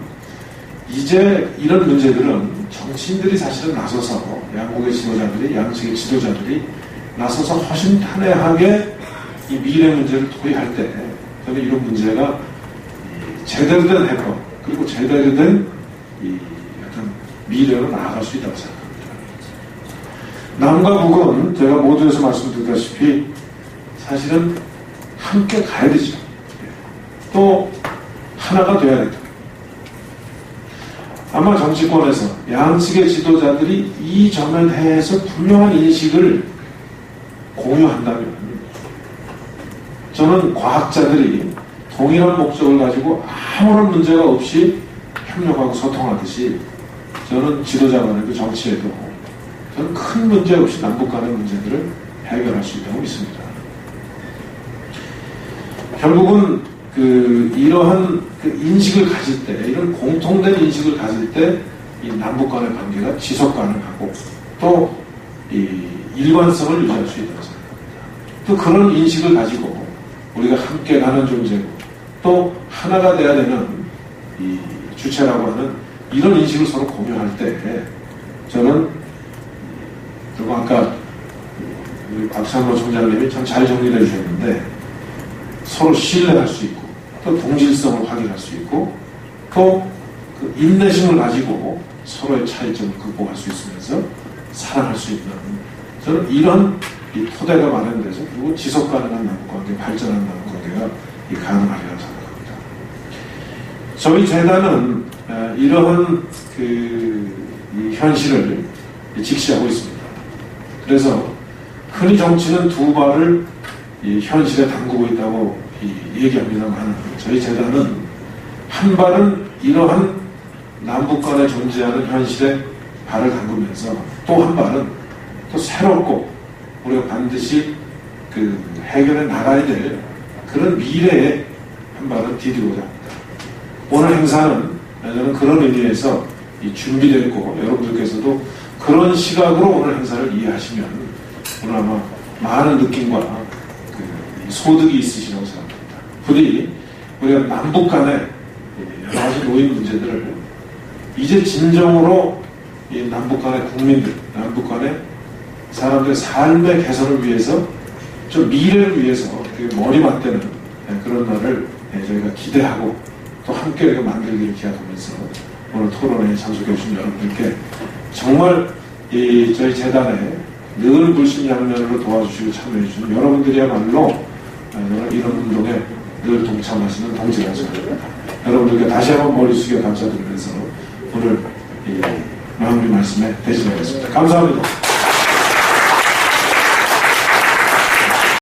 이제 이런 문제들은 정치인들이 사실은 나서서 양국의 지도자들이 양측의 지도자들이 나서서 허심탄회하게 이 미래 문제를 토의할 때 저는 이런 문제가 제대로 된 해법 그리고 제대로 된 이 어떤 미래로 나아갈 수 있다고 생각합니다. 남과 북은 제가 모두에서 말씀드렸다시피 사실은 함께 가야 되죠. 또 하나가 돼야 된다. 아마 정치권에서 양측의 지도자들이 이 점에 대해서 분명한 인식을 공유한다면 저는 과학자들이 동일한 목적을 가지고 아무런 문제가 없이 협력하고 소통하듯이 저는 지도자 간에도 정치에도 저는 큰 문제 없이 남북 간의 문제들을 해결할 수 있다고 믿습니다. 결국은 이러한 인식을 가질 때, 이런 공통된 인식을 가질 때, 이 남북 간의 관계가 지속 가능하고, 또, 이 일관성을 유지할 수 있다고 생각합니다. 또 그런 인식을 가지고, 우리가 함께 가는 존재고, 또 하나가 돼야 되는 이 주체라고 하는 이런 인식을 서로 공유할 때, 저는, 그리고 아까, 우리 박찬호 총장님이 참 잘 정리해 주셨는데, 서로 신뢰할 수 있고, 또 동질성을 확인할 수 있고, 또 그 인내심을 가지고 서로의 차이점을 극복할 수 있으면서 사랑할 수 있는, 저는 이런 이 토대가 마련돼서 그리고 지속 가능한 남북관계, 발전하는 남북관계가 가능하리라고 생각합니다. 저희 재단은 이러한 이 현실을 직시하고 있습니다. 그래서 흔히 정치는 두 발을 이 현실에 담그고 있다고 얘기합니다만 저희 재단은 한 발은 이러한 남북 간에 존재하는 현실에 발을 담그면서 또 한 발은 또 새롭고 우리가 반드시 해결해 나가야 될 그런 미래에 한 발은 디디고자 합니다. 오늘 행사는 저는 그런 의미에서 준비되어 있고 여러분들께서도 그런 시각으로 오늘 행사를 이해하시면 오늘 아마 많은 느낌과 소득이 있으시라고 생각합니다. 부디 우리가 남북 간의 여러 가지 노인 문제들을 이제 진정으로 이 남북 간의 국민들, 남북 간의 사람들의 삶의 개선을 위해서 좀 미래를 위해서 머리 맞대는 그런 날을 저희가 기대하고 또 함께 만들기를 기약하면서 오늘 토론회에 참석해 주신 여러분들께 정말 저희 재단에 늘 불신양면으로 도와주시고 참여해 주시는 여러분들이야말로 이런 운동에 늘 동참하시는 동지라고 생각합니다. 여러분들께 다시 한번 머리 숙여 감사드리면서 오늘 마무리 말씀에 대신하겠습니다. 감사합니다.